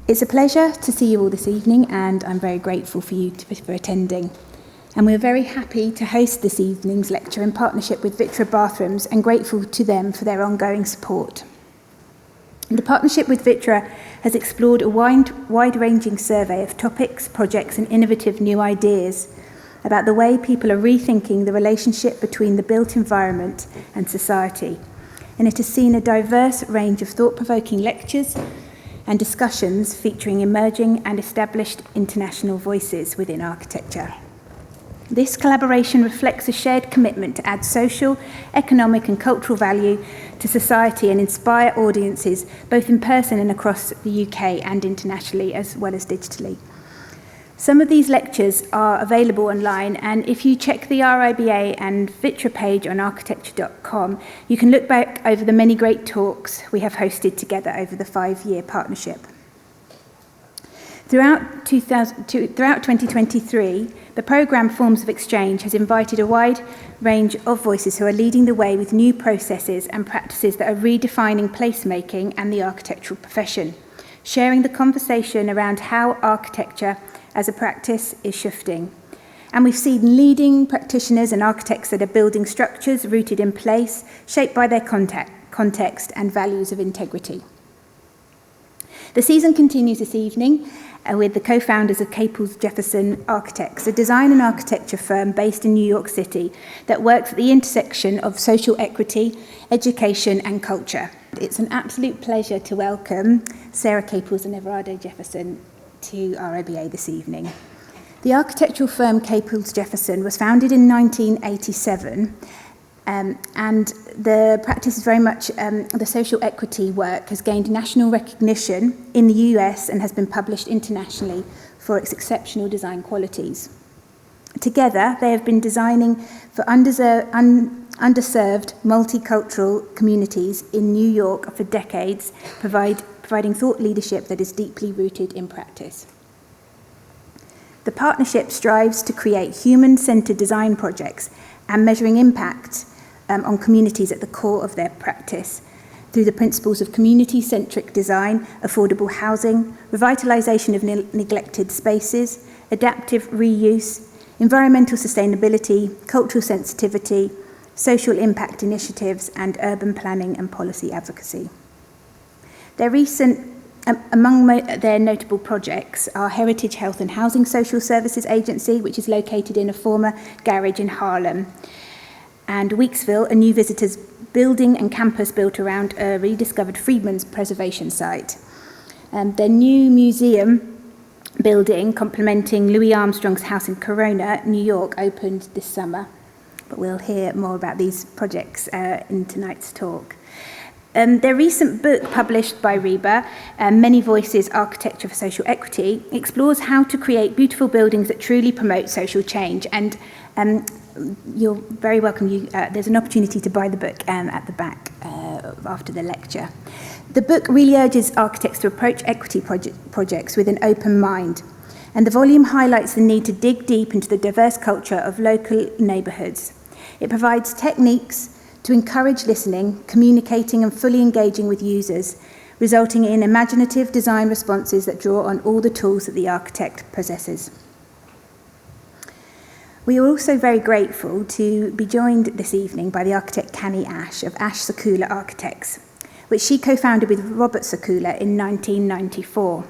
It's a pleasure to see you all this evening, and I'm very grateful for you for attending. And we're very happy to host this evening's lecture in partnership with VitrA Bathrooms and grateful to them for their ongoing support. The partnership with VitrA has explored a wide-ranging survey of topics, projects and innovative new ideas about the way people are rethinking the relationship between the built environment and society. And it has seen a diverse range of thought-provoking lectures and discussions featuring emerging and established international voices within architecture. This collaboration reflects a shared commitment to add social, economic and cultural value to society and inspire audiences both in person and across the UK and internationally as well as digitally. Some of these lectures are available online, and if you check the RIBA and VitrA page on architecture.com, you can look back over the many great talks we have hosted together over the 5-year partnership. Throughout 2023, the programme Forms of Exchange has invited a wide range of voices who are leading the way with new processes and practices that are redefining placemaking and the architectural profession, sharing the conversation around how architecture as a practice is shifting. And we've seen leading practitioners and architects that are building structures rooted in place, shaped by their context and values of integrity. The season continues this evening with the co-founders of Caples Jefferson Architects, a design and architecture firm based in New York City that works at the intersection of social equity, education and culture. It's an absolute pleasure to welcome Sara Caples and Everardo Jefferson to RIBA this evening. The architectural firm Caples Jefferson was founded in 1987, and the practice is very much the social equity work has gained national recognition in the US and has been published internationally for its exceptional design qualities. Together, they have been designing for underserved multicultural communities in New York for decades, providing thought leadership that is deeply rooted in practice. The partnership strives to create human-centered design projects and measuring impact on communities at the core of their practice through the principles of community-centric design, affordable housing, revitalization of neglected spaces, adaptive reuse, environmental sustainability, cultural sensitivity, social impact initiatives, and urban planning and policy advocacy. Among their notable projects are Heritage Health and Housing Social Services Agency, which is located in a former garage in Harlem, and Weeksville, a new visitors building and campus built around a rediscovered Freedmen's Preservation Site. Their new museum building complementing Louis Armstrong's house in Corona, New York, opened this summer. But we'll hear more about these projects in tonight's talk. Their recent book, published by RIBA, Many Voices, Architecture for Social Equity, explores how to create beautiful buildings that truly promote social change. And you're very welcome. There's an opportunity to buy the book at the back after the lecture. The book really urges architects to approach equity projects with an open mind. And the volume highlights the need to dig deep into the diverse culture of local neighbourhoods. It provides techniques to encourage listening, communicating and fully engaging with users, resulting in imaginative design responses that draw on all the tools that the architect possesses. We are also very grateful to be joined this evening by the architect Canny Ash of Ash Sakula Architects, which she co-founded with Robert Sakula in 1994.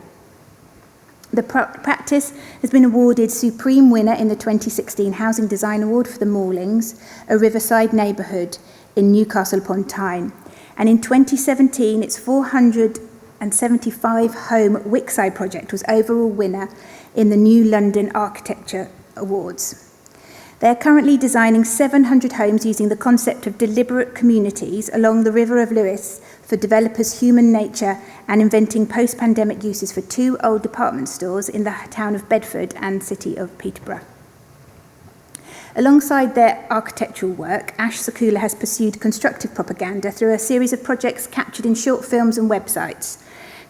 The practice has been awarded Supreme Winner in the 2016 Housing Design Award for the Mallings, a riverside neighbourhood in Newcastle upon Tyne. And in 2017, its 475-home Wickside project was overall winner in the New London Architecture Awards. They are currently designing 700 homes using the concept of deliberate communities along the River of Lewis for developers' human nature and inventing post-pandemic uses for 2 old department stores in the town of Bedford and city of Peterborough. Alongside their architectural work, Ash Sakula has pursued constructive propaganda through a series of projects captured in short films and websites.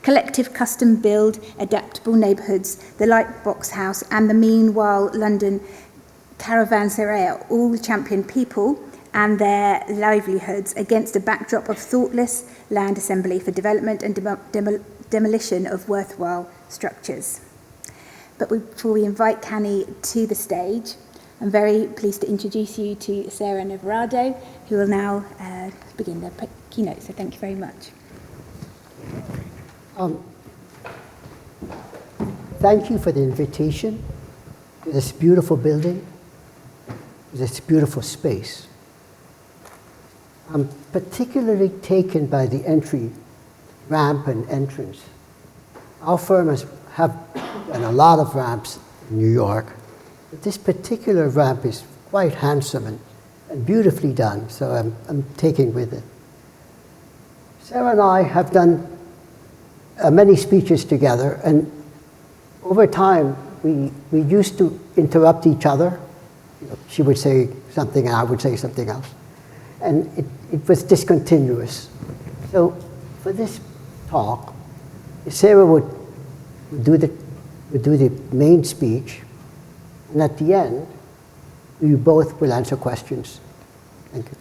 Collective Custom Build, Adaptable Neighbourhoods, The Lightbox House and the Meanwhile London Caravanserai all champion people and their livelihoods against a backdrop of thoughtless land assembly for development and demolition of worthwhile structures. But before we invite Canny to the stage, I'm very pleased to introduce you to Sara and Everardo, who will now begin their keynote. So thank you very much. Thank you for the invitation to this beautiful building, this beautiful space. I'm particularly taken by the entry ramp and entrance. Our firm have done a lot of ramps in New York, but this particular ramp is quite handsome and beautifully done, so I'm taken with it. Sara and I have done many speeches together, and over time we used to interrupt each other. She would say something and I would say something else, and it was discontinuous. So for this talk, Sara would do the main speech, and at the end, you both will answer questions. Thank you.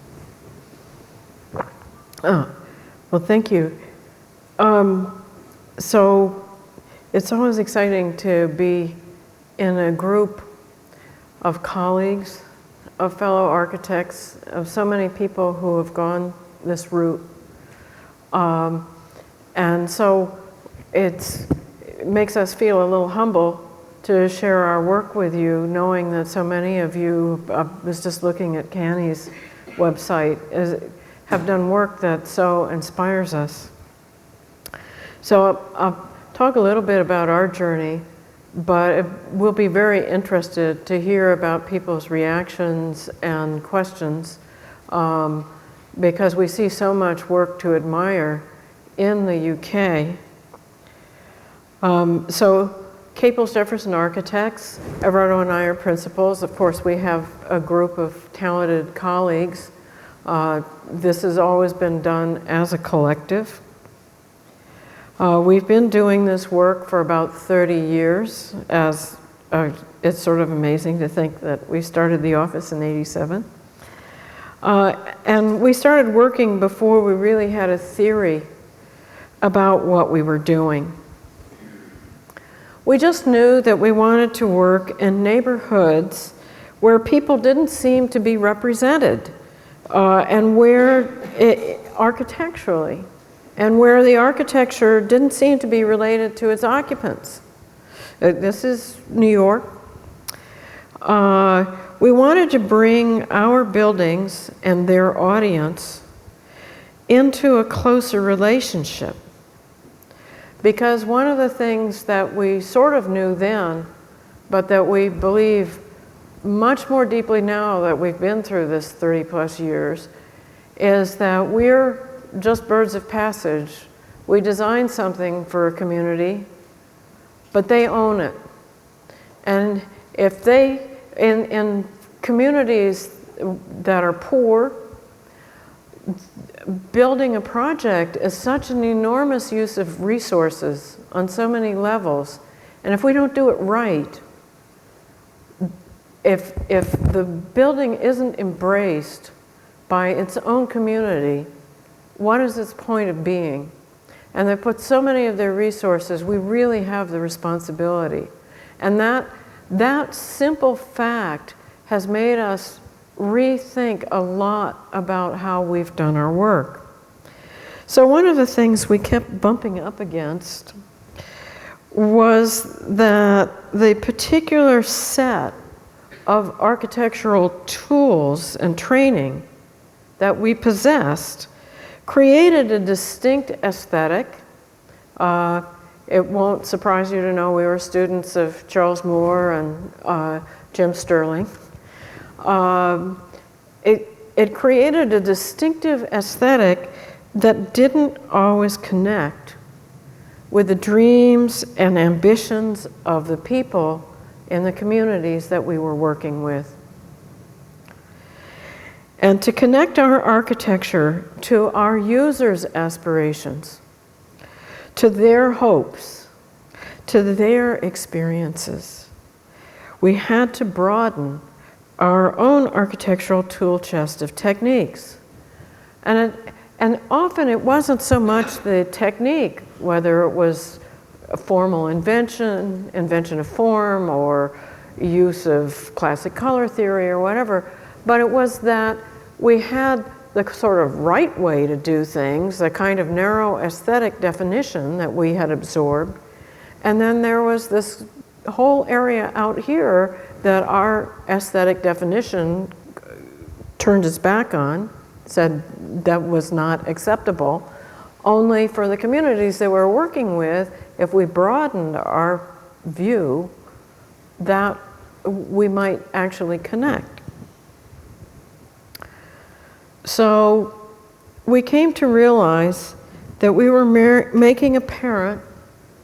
Well, thank you. So it's always exciting to be in a group of colleagues, of fellow architects, of so many people who have gone this route. And so it makes us feel a little humble to share our work with you, knowing that so many of you, I was just looking at Canny's website, have done work that so inspires us. So I'll talk a little bit about our journey, but we'll be very interested to hear about people's reactions and questions, because we see so much work to admire in the UK. So Caples Jefferson Architects, Everardo and I are principals. Of course, we have a group of talented colleagues. This has always been done as a collective. We've been doing this work for about 30 years. It's sort of amazing to think that we started the office in '87. And we started working before we really had a theory about what we were doing. We just knew that we wanted to work in neighborhoods where people didn't seem to be represented, and where architecturally, and where the architecture didn't seem to be related to its occupants. This is New York. We wanted to bring our buildings and their audience into a closer relationship. Because one of the things that we sort of knew then, but that we believe much more deeply now that we've been through this 30 plus years, is that we're just birds of passage. We design something for a community, but they own it. And if they, in communities that are poor, building a project is such an enormous use of resources on so many levels. And if we don't do it right, if the building isn't embraced by its own community, what is its point of being? And they put so many of their resources, we really have the responsibility. And that simple fact has made us rethink a lot about how we've done our work. So one of the things we kept bumping up against was that the particular set of architectural tools and training that we possessed created a distinct aesthetic. It won't surprise you to know we were students of Charles Moore and Jim Sterling. It created a distinctive aesthetic that didn't always connect with the dreams and ambitions of the people in the communities that we were working with. And to connect our architecture to our users' aspirations, to their hopes, to their experiences, we had to broaden our own architectural tool chest of techniques. And often it wasn't so much the technique whether it was a formal invention of form, or use of classic color theory or whatever, but it was that we had the sort of right way to do things, the kind of narrow aesthetic definition that we had absorbed, and then there was this whole area out here that our aesthetic definition turned its back on, said that was not acceptable. Only for the communities that we're working with, if we broadened our view, that we might actually connect. So we came to realize that we were making apparent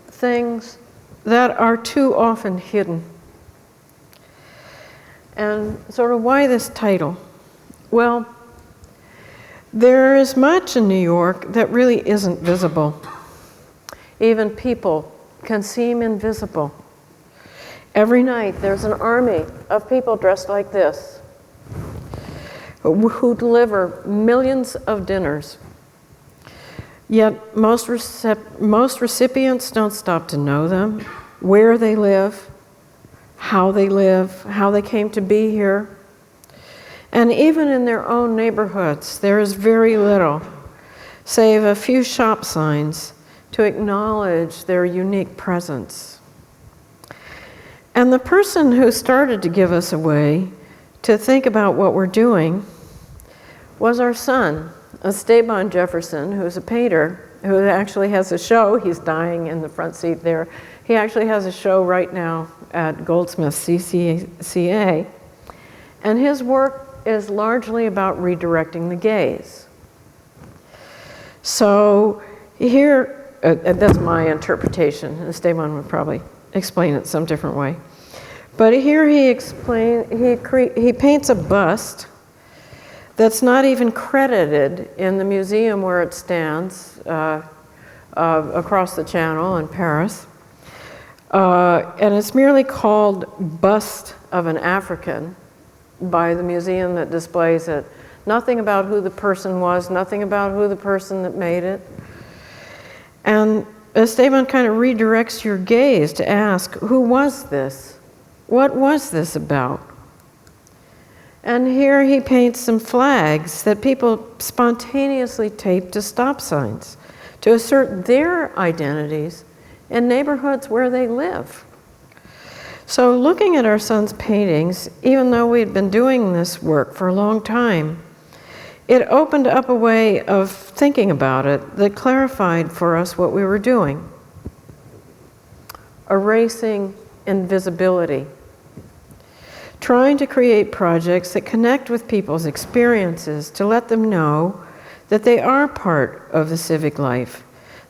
things that are too often hidden. And sort of why this title? Well, there is much in New York that really isn't visible. Even people can seem invisible. Every night there's an army of people dressed like this who deliver millions of dinners. Yet most recipients don't stop to know them, where they live, how they came to be here. And even in their own neighborhoods, there is very little, save a few shop signs, to acknowledge their unique presence. And the person who started to give us a way to think about what we're doing was our son, Caples Jefferson, who's a painter, who actually has a show. He's dying in the front seat there. He actually has a show right now at Goldsmiths CCA. And his work is largely about redirecting the gaze. So here, that's my interpretation. Esteban would probably explain it some different way. But here he paints a bust that's not even credited in the museum where it stands across the channel in Paris. And it's merely called Bust of an African by the museum that displays it. Nothing about who the person was, nothing about who the person that made it. And Esteban kind of redirects your gaze to ask, who was this? What was this about? And here he paints some flags that people spontaneously tape to stop signs to assert their identities in neighborhoods where they live. So looking at our son's paintings, even though we'd been doing this work for a long time, it opened up a way of thinking about it that clarified for us what we were doing. Erasing invisibility. Trying to create projects that connect with people's experiences to let them know that they are part of the civic life,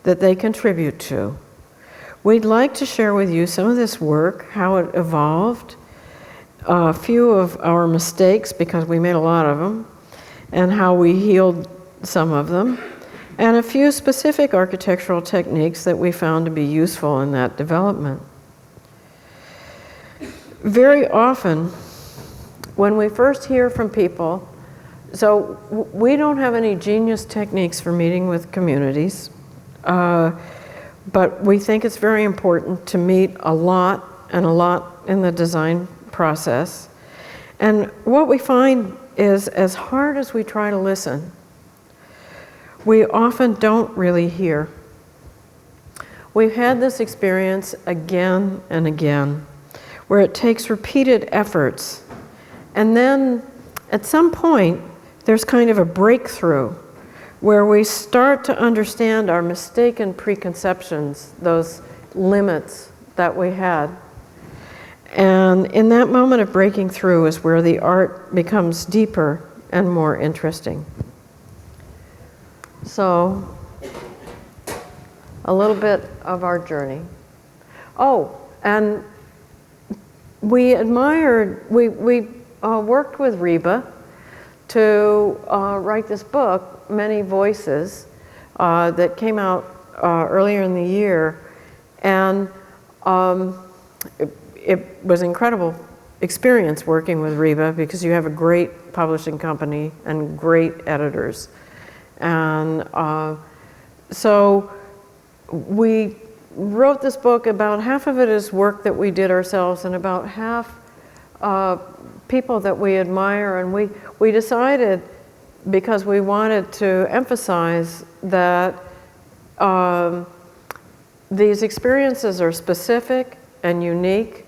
that they contribute to. We'd like to share with you some of this work, how it evolved, a few of our mistakes, because we made a lot of them, and how we healed some of them, and a few specific architectural techniques that we found to be useful in that development. Very often, when we first hear from people, so we don't have any genius techniques for meeting with communities, but we think it's very important to meet a lot in the design process. And what we find is, as hard as we try to listen, we often don't really hear. We've had this experience again and again, where it takes repeated efforts, and then at some point there's kind of a breakthrough where we start to understand our mistaken preconceptions, those limits that we had. And in that moment of breaking through is where the art becomes deeper and more interesting. So, a little bit of our journey. Oh, and we worked with RIBA to write this book, Many Voices, that came out earlier in the year. And it was an incredible experience working with RIBA, because you have a great publishing company and great editors. And so we wrote this book. About half of it is work that we did ourselves, and about half people that we admire. And we decided, because we wanted to emphasize that these experiences are specific and unique.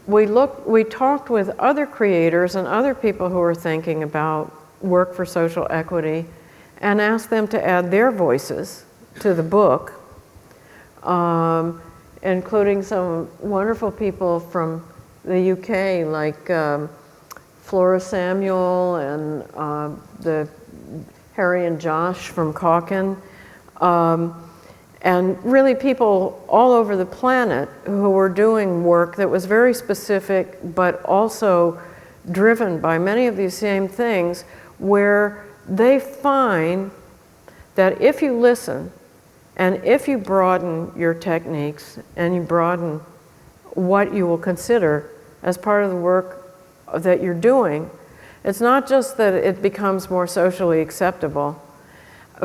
We talked with other creators and other people who are thinking about work for social equity and asked them to add their voices to the book, including some wonderful people from the UK, like Flora Samuel and the Harry and Josh from Calkin, and really people all over the planet who were doing work that was very specific, but also driven by many of these same things, where they find that if you listen and if you broaden your techniques and you broaden what you will consider as part of the work that you're doing, it's not just that it becomes more socially acceptable.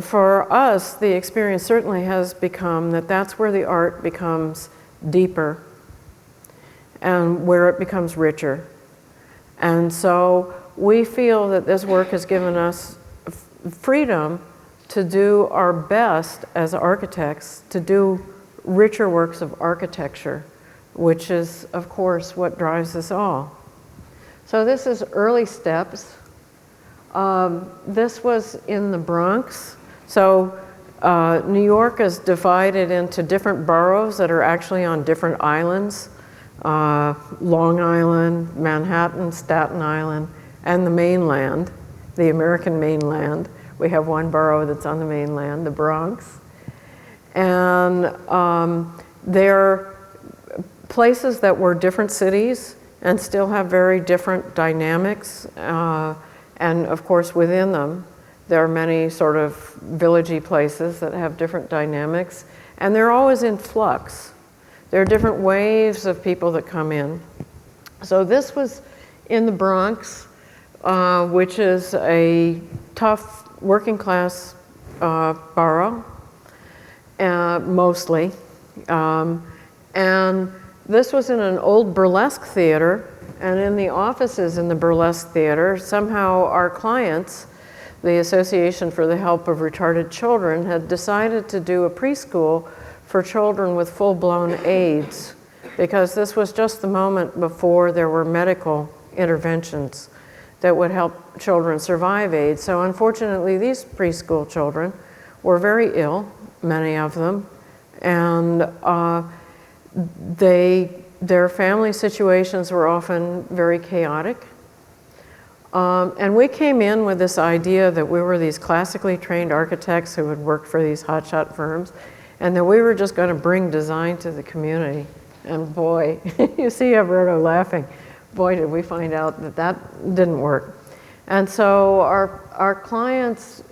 For us, the experience certainly has become that that's where the art becomes deeper and where it becomes richer. And so we feel that this work has given us freedom to do our best as architects, to do richer works of architecture, which is, of course, what drives us all. So this is early steps. This was in the Bronx. So New York is divided into different boroughs that are actually on different islands. Long Island, Manhattan, Staten Island, and the mainland, the American mainland. We have one borough that's on the mainland, the Bronx. And they're places that were different cities and still have very different dynamics. And of course, within them, there are many sort of villagey places that have different dynamics. And they're always in flux. There are different waves of people that come in. So this was in the Bronx, which is a tough working class borough, mostly. And this was in an old burlesque theater, and in the offices in the burlesque theater, somehow our clients, the Association for the Help of Retarded Children, had decided to do a preschool for children with full-blown AIDS, because this was just the moment before there were medical interventions that would help children survive AIDS. So unfortunately, these preschool children were very ill, many of them, and their family situations were often very chaotic. And we came in with this idea that we were these classically trained architects who had worked for these hotshot firms, and that we were just going to bring design to the community. And boy, you see Everardo laughing. Boy, did we find out that that didn't work. And so our clients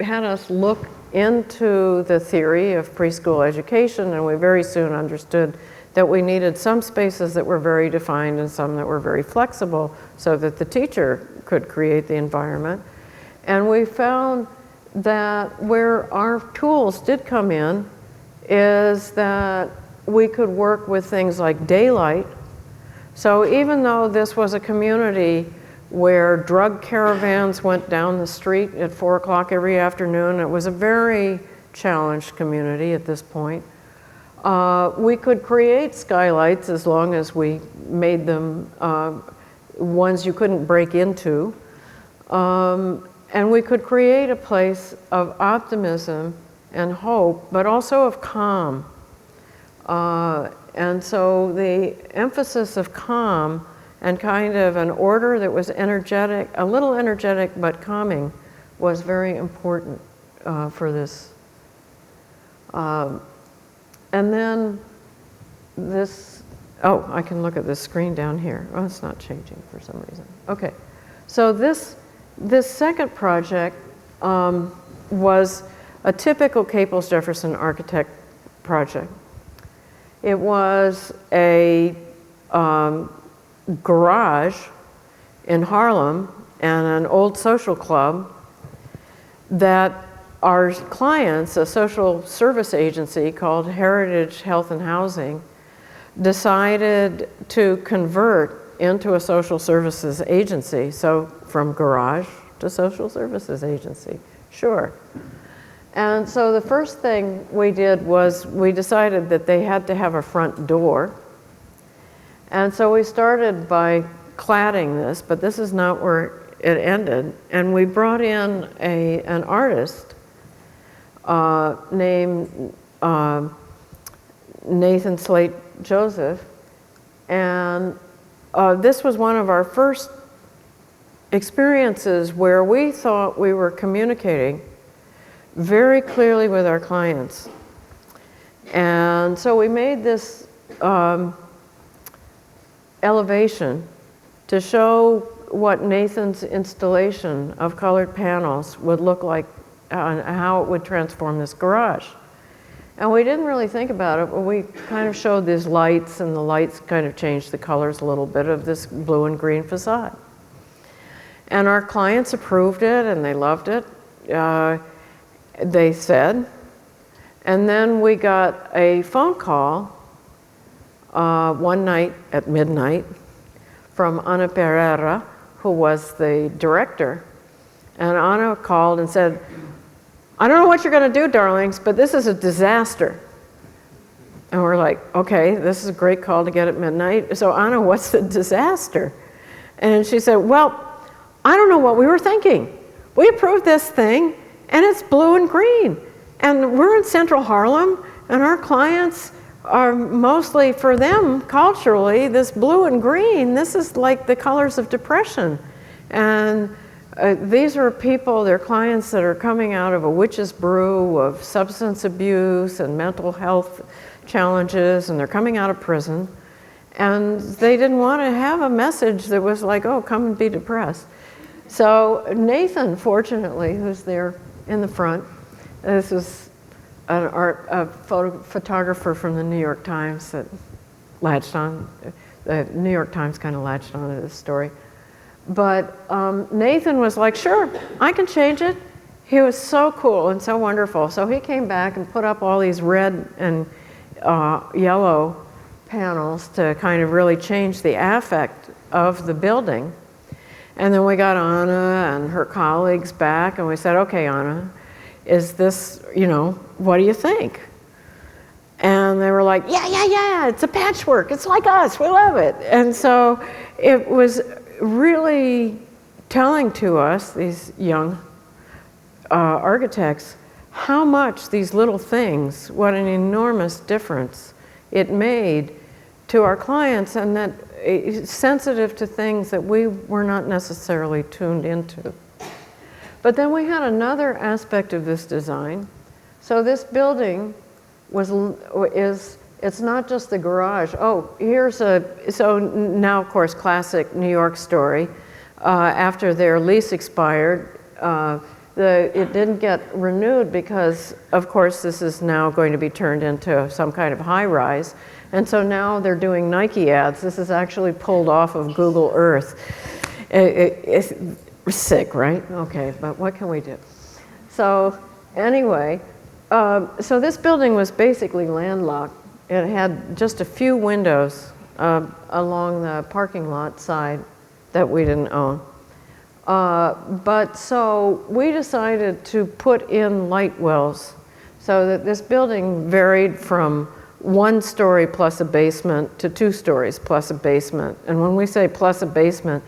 had us look into the theory of preschool education, and we very soon understood that we needed some spaces that were very defined and some that were very flexible so that the teacher could create the environment. And we found that where our tools did come in is that we could work with things like daylight. So even though this was a community where drug caravans went down the street at 4 o'clock every afternoon, it was a very challenged community at this point. We could create skylights as long as we made them ones you couldn't break into. And we could create a place of optimism and hope, but also of calm. And so the emphasis of calm and kind of an order that was energetic, a little energetic but calming, was very important for this. And then this, oh, I can look at this screen down here. Oh, it's not changing for some reason. Okay, so this second project was a typical Caples Jefferson Architect project. It was a garage in Harlem and an old social club that our clients, a social service agency called Heritage Health and Housing, decided to convert into a social services agency. So from garage to social services agency, sure. And so the first thing we did was we decided that they had to have a front door. And so we started by cladding this, but this is not where it ended. And we brought in an artist named Nathan Slate Joseph. And this was one of our first experiences where we thought we were communicating very clearly with our clients. And so we made this elevation to show what Nathan's installation of colored panels would look like and how it would transform this garage. And we didn't really think about it, but we kind of showed these lights, and the lights kind of changed the colors a little bit of this blue and green facade. And our clients approved it, and they loved it, they said. And then we got a phone call one night at midnight from Ana Pereira, who was the director. And Ana called and said, "I don't know what you're going to do, darlings, but this is a disaster." And we're like, okay, this is a great call to get at midnight. So Ana, what's the disaster? And she said, well, I don't know what we were thinking. We approved this thing, and it's blue and green. And we're in central Harlem, and our clients are mostly, for them, culturally, this blue and green, this is like the colors of depression. And these are people, they're clients that are coming out of a witch's brew of substance abuse and mental health challenges, and they're coming out of prison. And they didn't want to have a message that was like, oh, come and be depressed. So Nathan, fortunately, who's there in the front, this is a photographer from the New York Times that latched on, the New York Times kind of latched on to this story. But Nathan was like, sure, I can change it. He was so cool and so wonderful. So he came back and put up all these red and yellow panels to kind of really change the affect of the building. And then we got Ana and her colleagues back, and we said, okay, Ana, is this, what do you think? And they were like, yeah, it's a patchwork. It's like us, we love it. And so it was really telling to us, these young architects, how much these little things, what an enormous difference it made to our clients, and that sensitive to things that we were not necessarily tuned into. But then we had another aspect of this design. So this building it's not just the garage. Oh, so now, of course, classic New York story. After their lease expired, it didn't get renewed because, of course, this is now going to be turned into some kind of high rise. And so now they're doing Nike ads. This is actually pulled off of Google Earth. It's sick, right? Okay, but what can we do? So anyway, so this building was basically landlocked. It had just a few windows along the parking lot side that we didn't own. But so we decided to put in light wells so that this building varied from 1 story plus a basement to 2 stories plus a basement. And when we say plus a basement,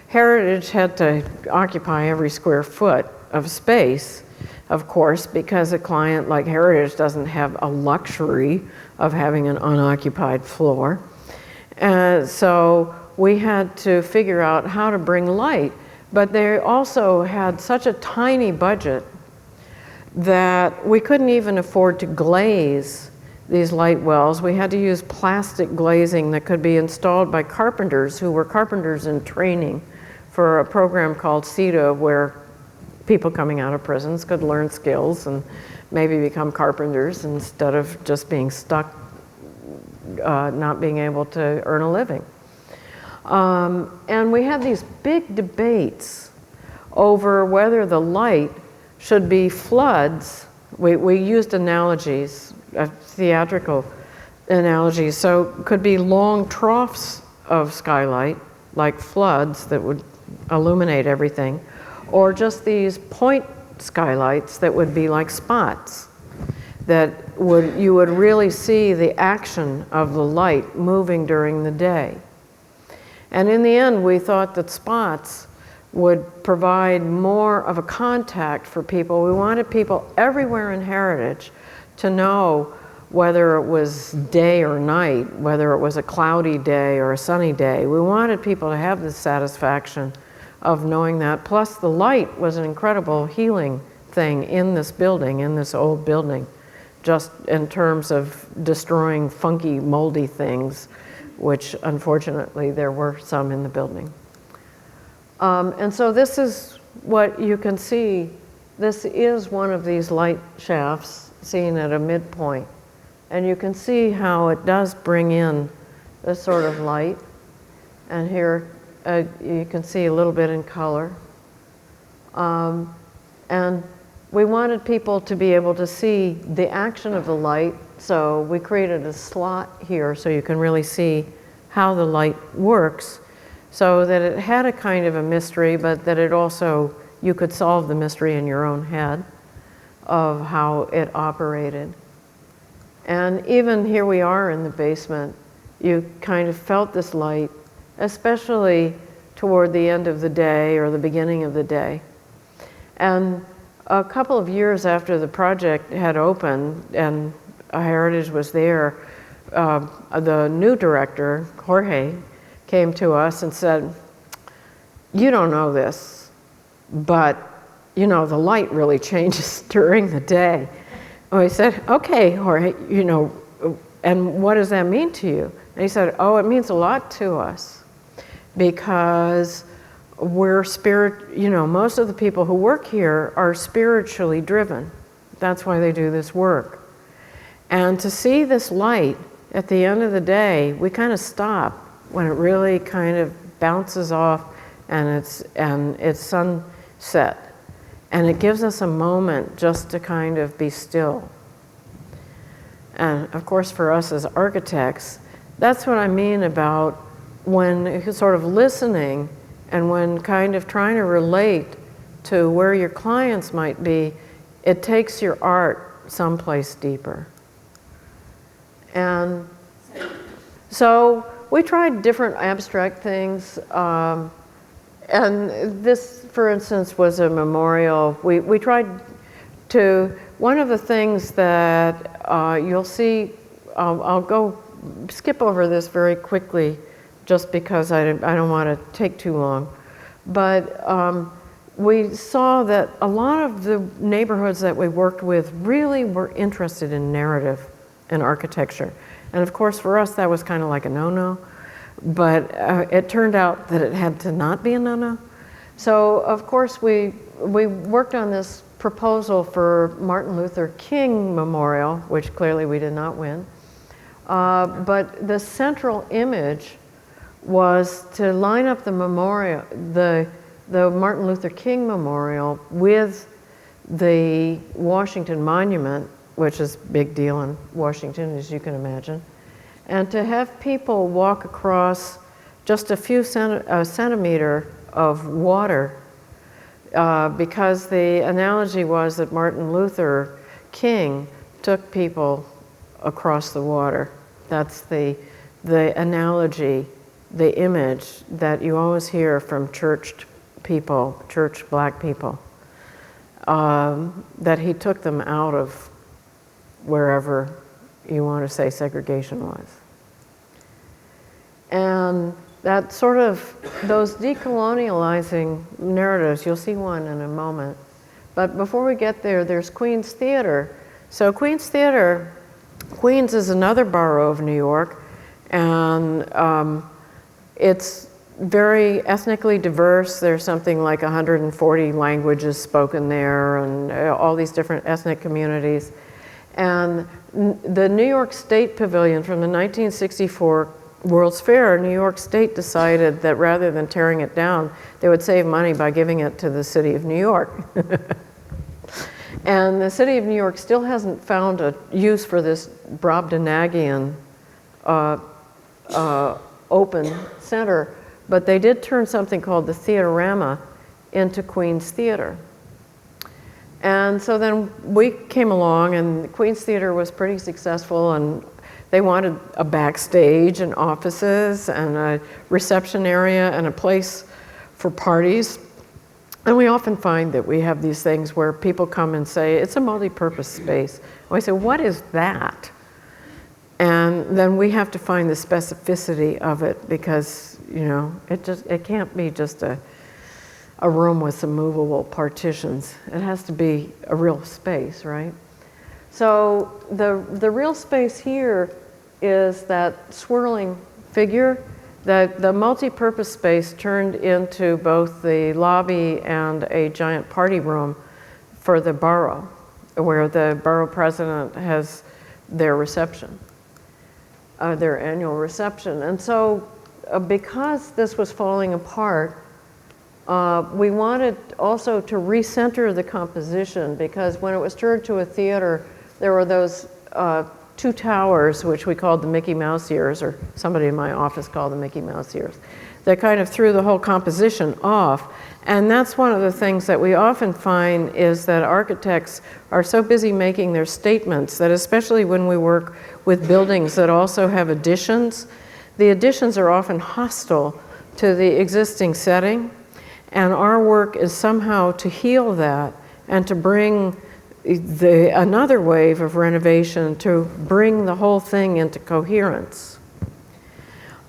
Heritage had to occupy every square foot of space, of course, because a client like Heritage doesn't have a luxury of having an unoccupied floor. And so we had to figure out how to bring light, but they also had such a tiny budget that we couldn't even afford to glaze these light wells. We had to use plastic glazing that could be installed by carpenters who were carpenters in training for a program called CETA, where people coming out of prisons could learn skills and maybe become carpenters instead of just being stuck, not being able to earn a living. And we had these big debates over whether the light should be floods. We used analogies, theatrical analogies, so could be long troughs of skylight, like floods that would illuminate everything, or just these point skylights that would be like spots that you would really see the action of the light moving during the day. And in the end, we thought that spots would provide more of a contact for people. We wanted people everywhere in Heritage to know whether it was day or night, whether it was a cloudy day or a sunny day. We wanted people to have the satisfaction of knowing that. Plus, the light was an incredible healing thing in this building, in this old building, just in terms of destroying funky, moldy things, which unfortunately there were some in the building. And so this is what you can see. This is one of these light shafts seen at a midpoint. And you can see how it does bring in this sort of light. And here you can see a little bit in color. And we wanted people to be able to see the action of the light, so we created a slot here so you can really see how the light works, so that it had a kind of a mystery, but that it also, you could solve the mystery in your own head of how it operated. And even here we are in the basement, you kind of felt this light, especially toward the end of the day or the beginning of the day. And a couple of years after the project had opened and Heritage was there, the new director, Jorge, came to us and said, "You don't know this, but you know, the light really changes during the day." And we said, "Okay, Jorge, you know, and what does that mean to you?" And he said, "Oh, it means a lot to us because we're you know, most of the people who work here are spiritually driven. That's why they do this work. And to see this light at the end of the day, we kind of stop when it really kind of bounces off and it's sunset. And it gives us a moment just to kind of be still. And of course, for us as architects, that's what I mean about when sort of listening and when kind of trying to relate to where your clients might be, it takes your art someplace deeper. And so we tried different abstract things. And this, for instance, was a memorial. We tried to, one of the things that you'll see, I'll skip over this very quickly just because I don't want to take too long. But we saw that a lot of the neighborhoods that we worked with really were interested in narrative and architecture. And of course, for us, that was kind of like a no-no. But it turned out that it had to not be a no-no. So, of course, we worked on this proposal for Martin Luther King Memorial, which clearly we did not win. But the central image was to line up the memorial, the Martin Luther King Memorial with the Washington Monument, which is a big deal in Washington, as you can imagine, and to have people walk across just a few centimeter of water, because the analogy was that Martin Luther King took people across the water. That's the analogy, the image that you always hear from churched people, church black people, that he took them out of wherever you want to say segregation was. And that sort of, those decolonializing narratives, you'll see one in a moment. But before we get there, there's Queens Theater. So Queens Theater, Queens is another borough of New York, and it's very ethnically diverse. There's something like 140 languages spoken there, and all these different ethnic communities. And the New York State Pavilion from the 1964 World's Fair, New York State decided that rather than tearing it down, they would save money by giving it to the city of New York. And the city of New York still hasn't found a use for this Brobdingnagian open center, but they did turn something called the Theaterama into Queen's Theater. And so then we came along, and the Queen's Theater was pretty successful, and they wanted a backstage and offices and a reception area and a place for parties. And we often find that we have these things where people come and say, it's a multi-purpose space. And we say, what is that? And then we have to find the specificity of it, because, you know, it can't be just a room with some movable partitions. It has to be a real space, right? So the real space here is that swirling figure. The multi-purpose space turned into both the lobby and a giant party room for the borough, where the borough president has their reception, their annual reception. And so because this was falling apart, we wanted also to recenter the composition, because when it was turned to a theater, there were those two towers, which we called the Mickey Mouse ears, or somebody in my office called the Mickey Mouse ears, that kind of threw the whole composition off. And that's one of the things that we often find, is that architects are so busy making their statements that, especially when we work with buildings that also have additions, the additions are often hostile to the existing setting. And our work is somehow to heal that and to bring another wave of renovation, to bring the whole thing into coherence.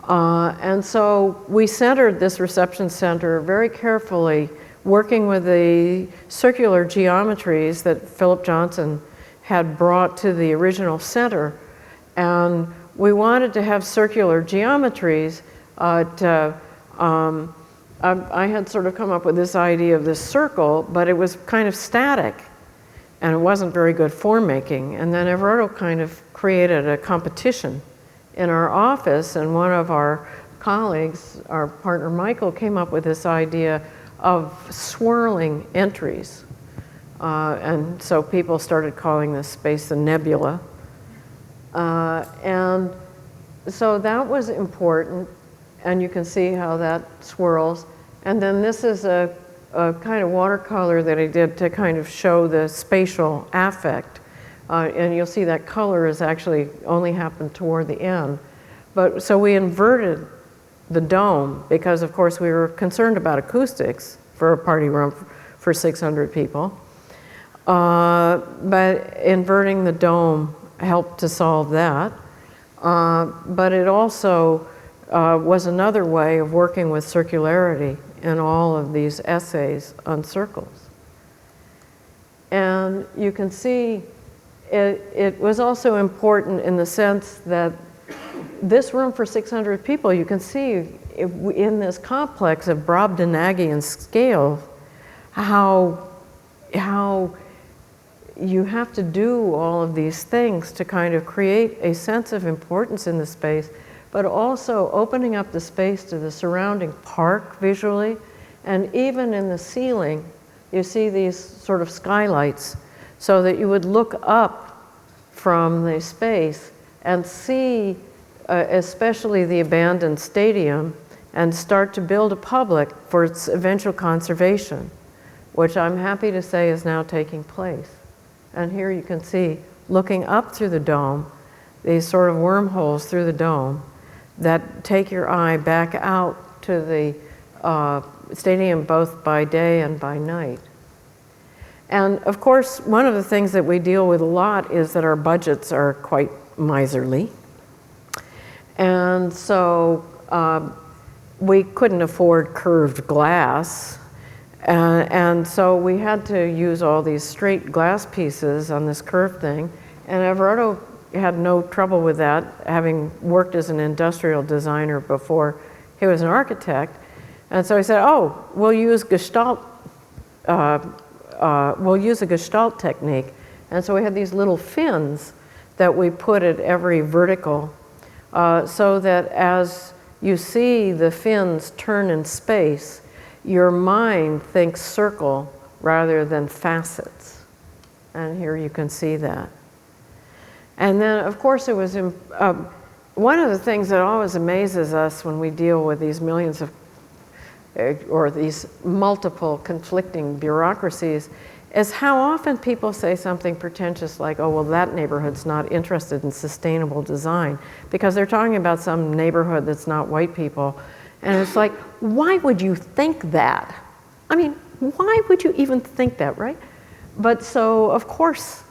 And so we centered this reception center very carefully, working with the circular geometries that Philip Johnson had brought to the original center. And we wanted to have circular geometries. I had sort of come up with this idea of this circle, but it was kind of static, and it wasn't very good form making. And then Everardo kind of created a competition in our office, and one of our colleagues, our partner Michael, came up with this idea of swirling entries. And so people started calling this space the nebula. And so that was important, and you can see how that swirls. And then this is a kind of watercolor that I did to kind of show the spatial affect. And you'll see that color is actually only happened toward the end. But so we inverted the dome, because of course we were concerned about acoustics for a party room for 600 people. But inverting the dome helped to solve that. But it also was another way of working with circularity in all of these essays on circles. And you can see it was also important in the sense that this room for 600 people, you can see in this complex of Brobdingnagian scale how you have to do all of these things to kind of create a sense of importance in the space, but also opening up the space to the surrounding park visually. And even in the ceiling, you see these sort of skylights, so that you would look up from the space and see especially the abandoned stadium, and start to build a public for its eventual conservation, which I'm happy to say is now taking place. And here you can see, looking up through the dome, these sort of wormholes through the dome that take your eye back out to the stadium both by day and by night. And of course, one of the things that we deal with a lot is that our budgets are quite miserly. And so we couldn't afford curved glass. And so we had to use all these straight glass pieces on this curved thing. And Everardo had no trouble with that, having worked as an industrial designer before he was an architect. And so he said, oh, we'll use Gestalt, we'll use a Gestalt technique. And so we had these little fins that we put at every vertical, so that as you see the fins turn in space, your mind thinks circle rather than facets. And here you can see that. And then, of course, it was one of the things that always amazes us when we deal with these millions of, or these multiple conflicting bureaucracies, is how often people say something pretentious like, oh, well, that neighborhood's not interested in sustainable design, because they're talking about some neighborhood that's not white people. And it's like, why would you think that? I mean, why would you even think that, right? But so, of course,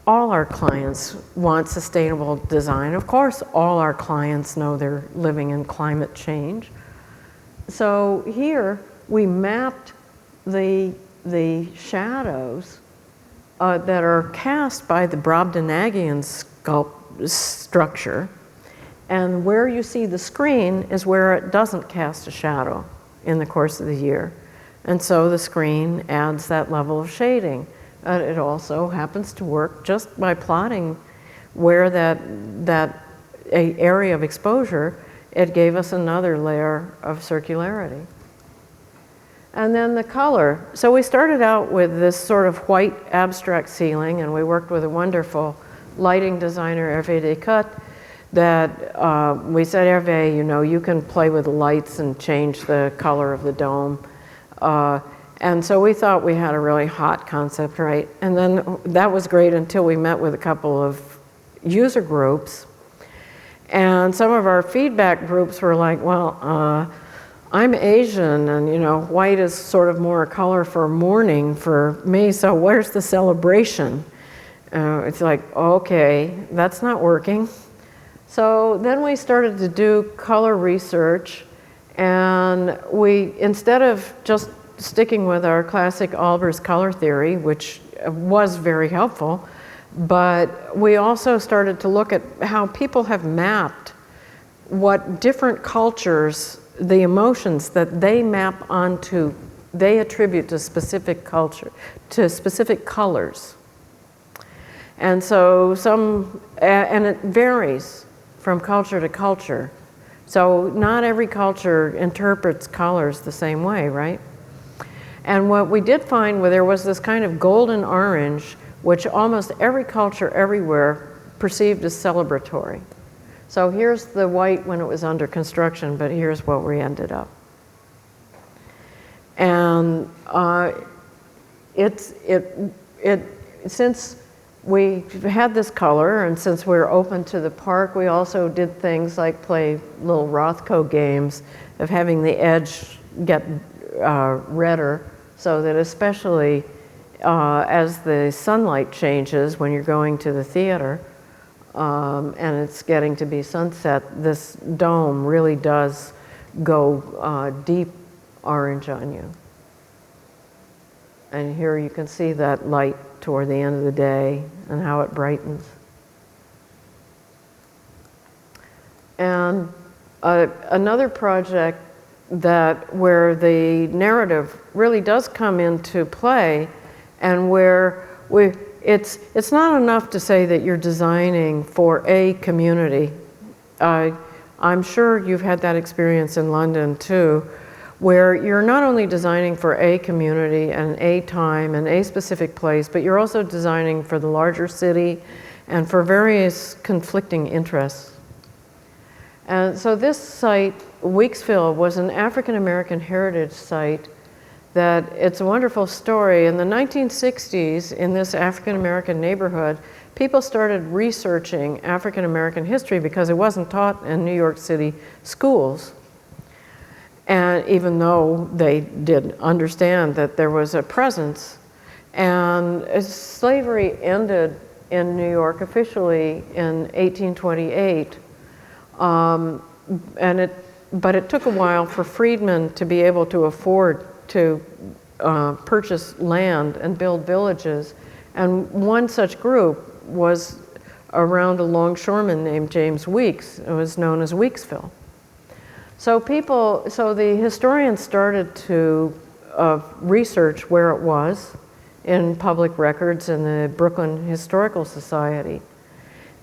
all our clients want sustainable design. Of course, all our clients know they're living in climate change. So here, we mapped the shadows that are cast by the Brobdingnagian structure. And where you see the screen is where it doesn't cast a shadow in the course of the year. And so the screen adds that level of shading. It also happens to work just by plotting where that area of exposure, it gave us another layer of circularity. And then the color. So we started out with this sort of white abstract ceiling, and we worked with a wonderful lighting designer, Hervé Descottes, that we said, Hervé, you know, you can play with the lights and change the color of the dome. And so we thought we had a really hot concept, right? And then that was great until we met with a couple of user groups. And some of our feedback groups were like, well, I'm Asian, and you know, white is sort of more a color for mourning for me, so where's the celebration? It's like, okay, that's not working. So then we started to do color research, and we, instead of just sticking with our classic Albers color theory, which was very helpful, but we also started to look at how people have mapped what different cultures, the emotions that they map onto, they attribute to specific culture, to specific colors. And so and it varies from culture to culture. So not every culture interprets colors the same way, right? And what we did find, there was this kind of golden orange, which almost every culture everywhere perceived as celebratory. So here's the white when it was under construction, but here's what we ended up. And since we had this color, and since we were open to the park, we also did things like play little Rothko games of having the edge get redder, so that especially as the sunlight changes when you're going to the theater, and it's getting to be sunset, this dome really does go deep orange on you. And here you can see that light toward the end of the day and how it brightens. And another project where the narrative really does come into play, and where it's not enough to say that you're designing for a community. I'm sure you've had that experience in London too, where you're not only designing for a community and a time and a specific place, but you're also designing for the larger city and for various conflicting interests. And so this site, Weeksville, was an African American heritage site that it's a wonderful story. In the 1960s, in this African American neighborhood, people started researching African American history because it wasn't taught in New York City schools. And even though they did understand that there was a presence, and slavery ended in New York officially in 1828, but it took a while for freedmen to be able to afford to purchase land and build villages. And one such group was around a longshoreman named James Weeks. It was known as Weeksville. So the historians started to research where it was in public records in the Brooklyn Historical Society.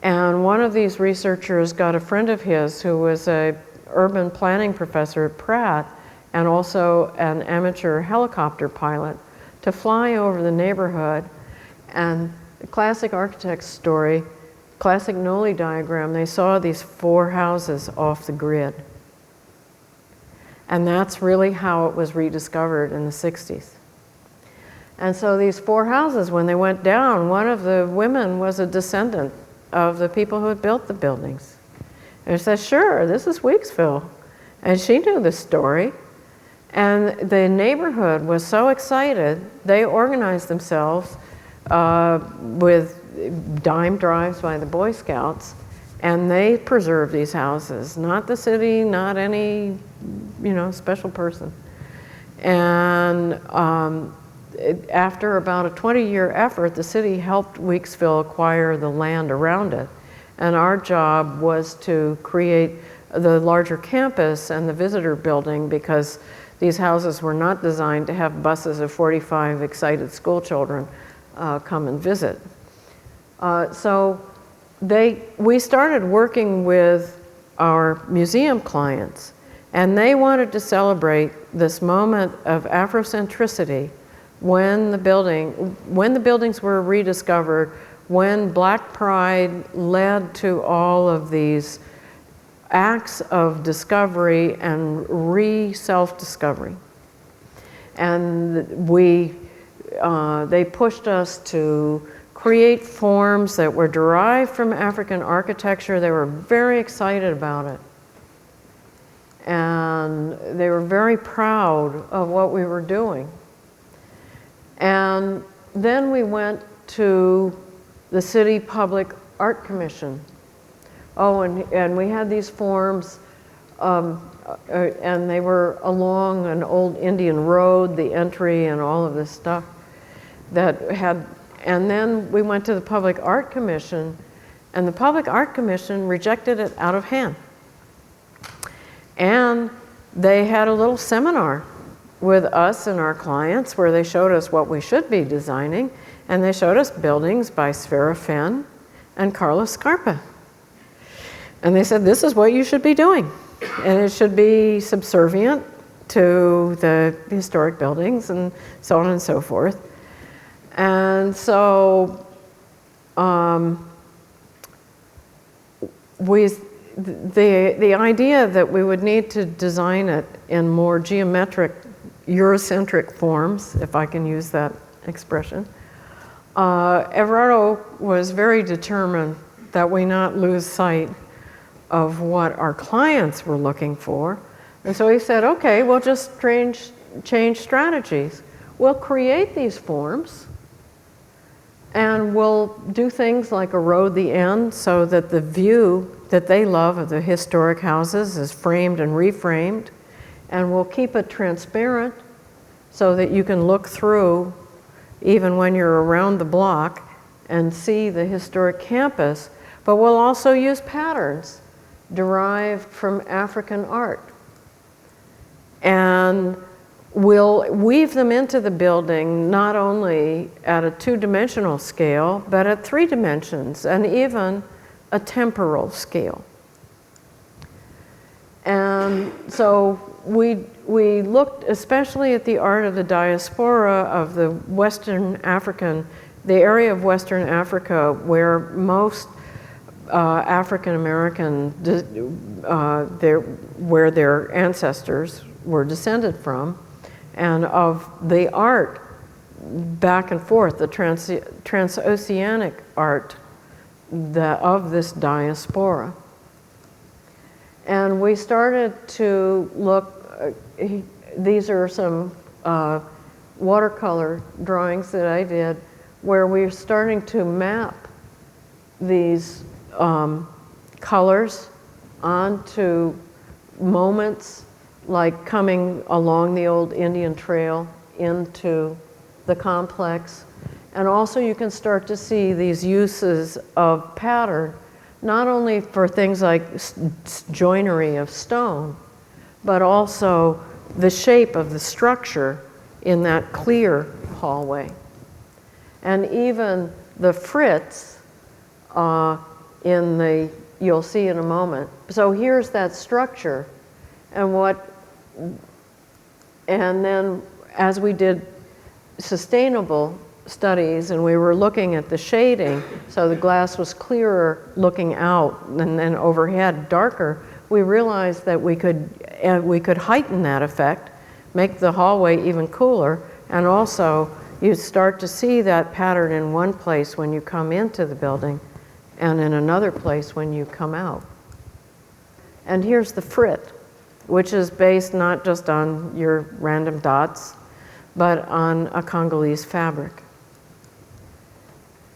And one of these researchers got a friend of his who was an urban planning professor at Pratt and also an amateur helicopter pilot to fly over the neighborhood and classic architect's story, classic Nolli diagram, they saw these 4 houses off the grid. And that's really how it was rediscovered in the 60s. And so these 4 houses, when they went down, one of the women was a descendant of the people who had built the buildings. And she said, sure, this is Weeksville. And she knew the story. And the neighborhood was so excited, they organized themselves with dime drives by the Boy Scouts, and they preserved these houses, not the city, not any, special person. And after about a 20-year effort, the city helped Weeksville acquire the land around it. And our job was to create the larger campus and the visitor building, because these houses were not designed to have buses of 45 excited school children come and visit. So we started working with our museum clients, and they wanted to celebrate this moment of Afrocentricity when the buildings were rediscovered, when Black Pride led to all of these acts of discovery and self-discovery. And they pushed us to create forms that were derived from African architecture. They were very excited about it. And they were very proud of what we were doing. And then we went to the City Public Art Commission. Oh, and we had these forms, and they were along an old Indian road, the entry and all of this stuff and then we went to the Public Art Commission, and the Public Art Commission rejected it out of hand. And they had a little seminar with us and our clients where they showed us what we should be designing, and they showed us buildings by Sfera Fenn and Carlos Scarpa. And they said, this is what you should be doing. And it should be subservient to the historic buildings and so on and so forth. And so the idea that we would need to design it in more geometric, Eurocentric forms, if I can use that expression, Everardo was very determined that we not lose sight of what our clients were looking for. And so he said, okay, we'll just change strategies. We'll create these forms, and we'll do things like erode the end so that the view that they love of the historic houses is framed and reframed. And we'll keep it transparent so that you can look through even when you're around the block and see the historic campus. But we'll also use patterns derived from African art. And we'll weave them into the building not only at a 2-dimensional scale, but at 3 dimensions and even a temporal scale. And so we looked especially at the art of the diaspora of the the area of Western Africa where most African American, where their ancestors were descended from, and of the art back and forth, the transoceanic art of this diaspora. And we started to look, these are some watercolor drawings that I did, where we're starting to map these colors onto moments like coming along the old Indian Trail into the complex. And also you can start to see these uses of pattern, not only for things like joinery of stone, but also the shape of the structure in that clear hallway. And even the frits you'll see in a moment. So here's that structure, and then as we did sustainable studies and we were looking at the shading, so the glass was clearer looking out and then overhead darker, we realized that we could heighten that effect, make the hallway even cooler, and also you start to see that pattern in one place when you come into the building and in another place when you come out. And here's the frit, which is based not just on your random dots, but on a Congolese fabric.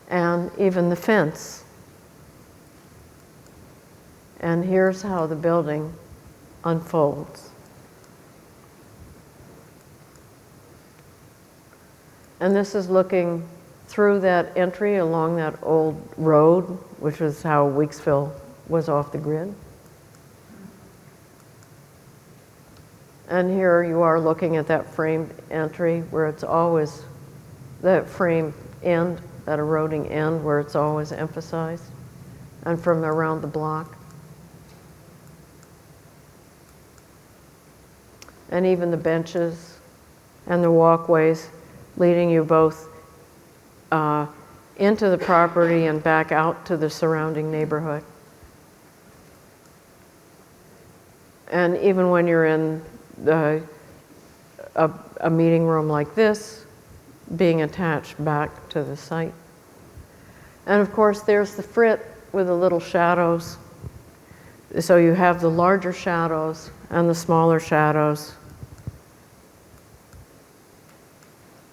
And even the fence. And here's how the building unfolds. And this is looking through that entry along that old road, which is how Weeksville was off the grid. And here you are looking at that framed entry where it's always, that frame end, that eroding end where it's always emphasized, and from around the block. And even the benches and the walkways leading you both into the property and back out to the surrounding neighborhood. And even when you're in a meeting room like this, being attached back to the site. And of course, there's the frit with the little shadows. So you have the larger shadows and the smaller shadows.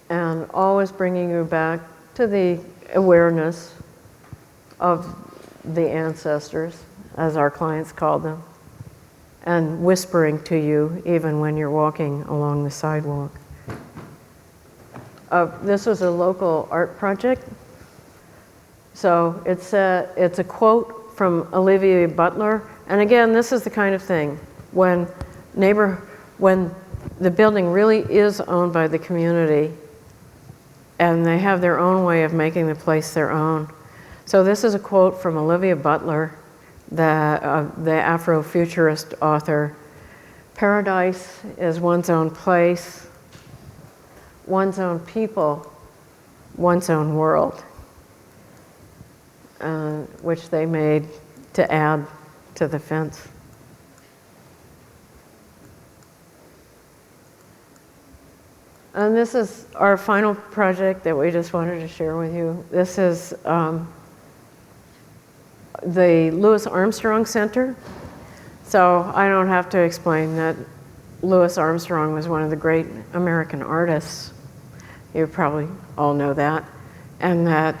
And always bringing you back to the awareness of the ancestors, as our clients call them, and whispering to you even when you're walking along the sidewalk. This was a local art project. So it's a quote from Olivia Butler. And again, this is the kind of thing when the building really is owned by the community and they have their own way of making the place their own. So this is a quote from Olivia Butler, the Afrofuturist author. Paradise is one's own place, one's own people, one's own world, which they made to add to the fence. And this is our final project that we just wanted to share with you. This is the Louis Armstrong Center. So I don't have to explain that Louis Armstrong was one of the great American artists. You probably all know that. And that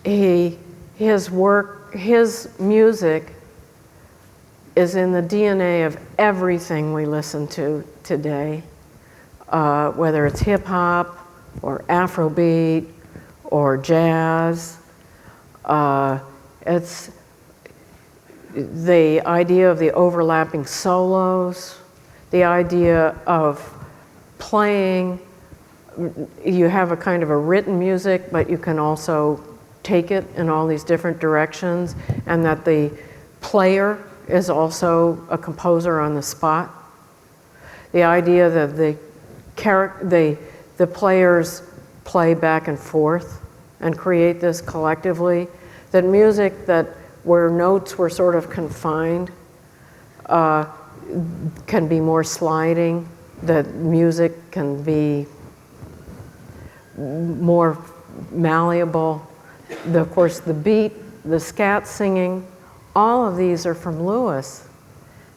his work, his music is in the DNA of everything we listen to today. Whether it's hip hop or Afrobeat or jazz. It's the idea of the overlapping solos, the idea of playing. You have a kind of a written music, but you can also take it in all these different directions, and that the player is also a composer on the spot. The idea that the players play back and forth and create this collectively. That music that where notes were sort of confined can be more sliding. That music can be more malleable. Of course, the beat, the scat singing, all of these are from Louis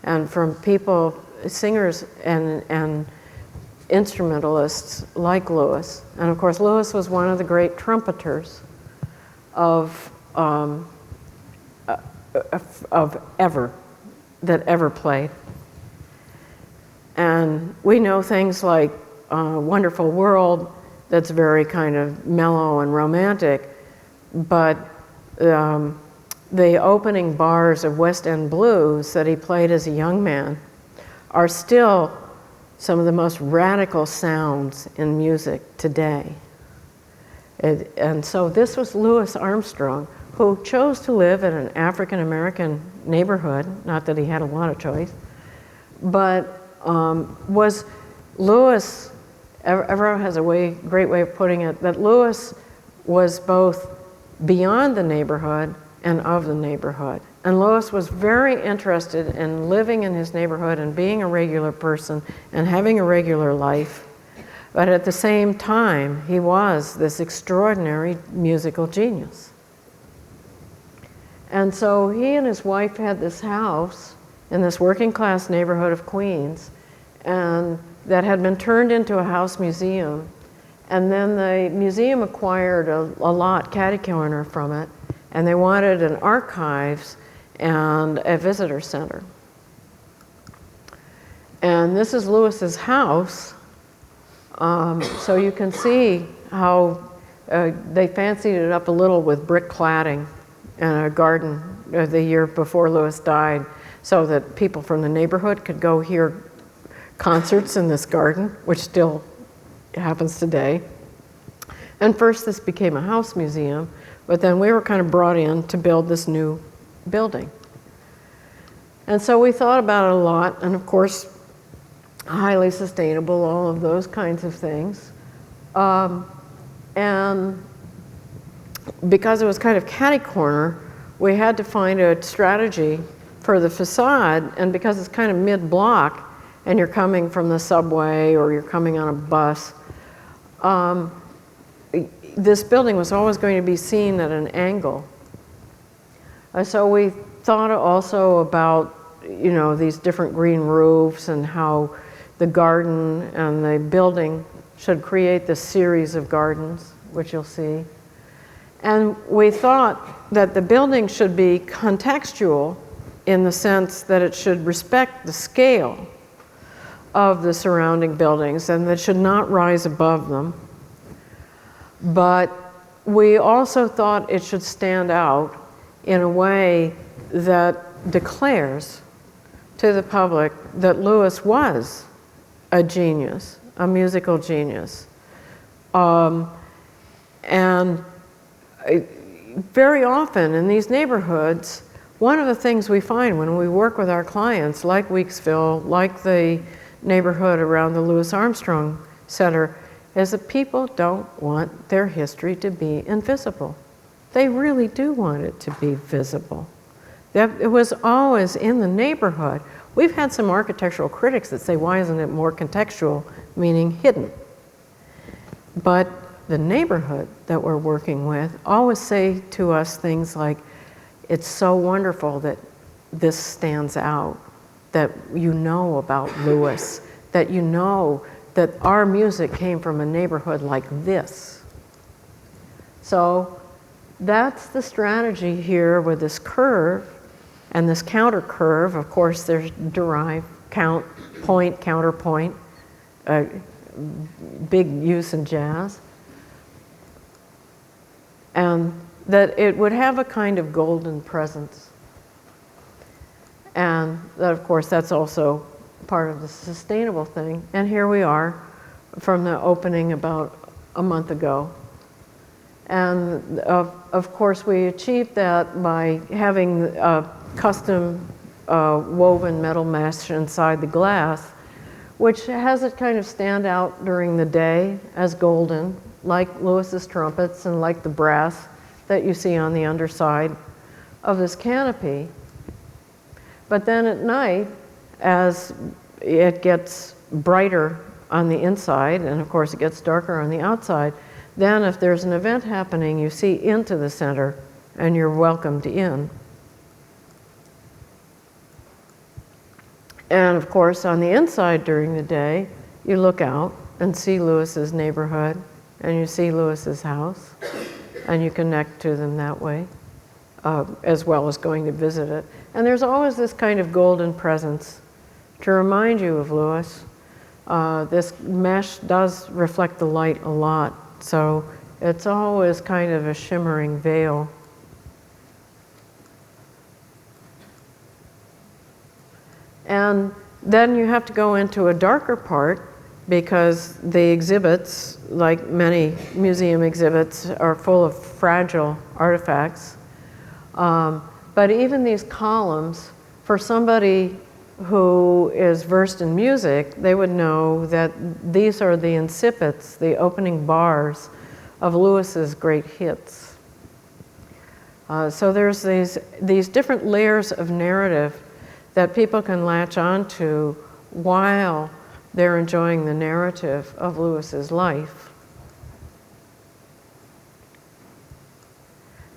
and from people, singers and instrumentalists like Louis. And of course, Louis was one of the great trumpeters that ever played. And we know things like Wonderful World, that's very kind of mellow and romantic, but the opening bars of West End Blues that he played as a young man are still some of the most radical sounds in music today. And so this was Louis Armstrong, who chose to live in an African-American neighborhood, not that he had a lot of choice, but was Louis, Everardo has a great way of putting it, that Louis was both beyond the neighborhood and of the neighborhood. And Louis was very interested in living in his neighborhood and being a regular person and having a regular life. But at the same time, he was this extraordinary musical genius. And so he and his wife had this house in this working class neighborhood of Queens, and that had been turned into a house museum. And then the museum acquired a lot, catty corner from it, and they wanted an archives and a visitor center. And this is Louis's house. So you can see how they fancied it up a little with brick cladding and a garden the year before Louis died, so that people from the neighborhood could go hear concerts in this garden, which still happens today. And first this became a house museum, but then we were kind of brought in to build this new building. And so we thought about it a lot, and of course, highly sustainable, all of those kinds of things. And because it was kind of catty corner, we had to find a strategy for the facade, and because it's kind of mid-block, and you're coming from the subway or you're coming on a bus, this building was always going to be seen at an angle. So we thought also about, you know, these different green roofs and how the garden and the building should create this series of gardens, which you'll see. And we thought that the building should be contextual in the sense that it should respect the scale of the surrounding buildings and that it should not rise above them. But we also thought it should stand out in a way that declares to the public that Louis was a genius, a musical genius. And very often in these neighborhoods, one of the things we find when we work with our clients, like Weeksville, like the neighborhood around the Louis Armstrong Center, is that people don't want their history to be invisible. They really do want it to be visible. It was always in the neighborhood. We've had some architectural critics that say, why isn't it more contextual, meaning hidden? But the neighborhood that we're working with always say to us things like, it's so wonderful that this stands out, that you know about Louis, that you know that our music came from a neighborhood like this. So that's the strategy here with this curve and this counter curve. Of course, there's derived count, point, counterpoint, big use in jazz. And that it would have a kind of golden presence. And that, of course, that's also part of the sustainable thing. And here we are from the opening about a month ago. And of course, we achieved that by having a custom woven metal mesh inside the glass, which has it kind of stand out during the day as golden, like Louis's trumpets and like the brass that you see on the underside of this canopy. But then at night, as it gets brighter on the inside, and of course it gets darker on the outside, then if there's an event happening, you see into the center and you're welcomed in. And of course, on the inside during the day, you look out and see Louis's neighborhood, and you see Louis's house, and you connect to them that way, as well as going to visit it. And there's always this kind of golden presence to remind you of Louis. This mesh does reflect the light a lot, so it's always kind of a shimmering veil. And then you have to go into a darker part, because the exhibits, like many museum exhibits, are full of fragile artifacts. But even these columns, for somebody who is versed in music, they would know that these are the incipits, the opening bars of Lewis's great hits. So there's these different layers of narrative that people can latch onto while they're enjoying the narrative of Lewis's life.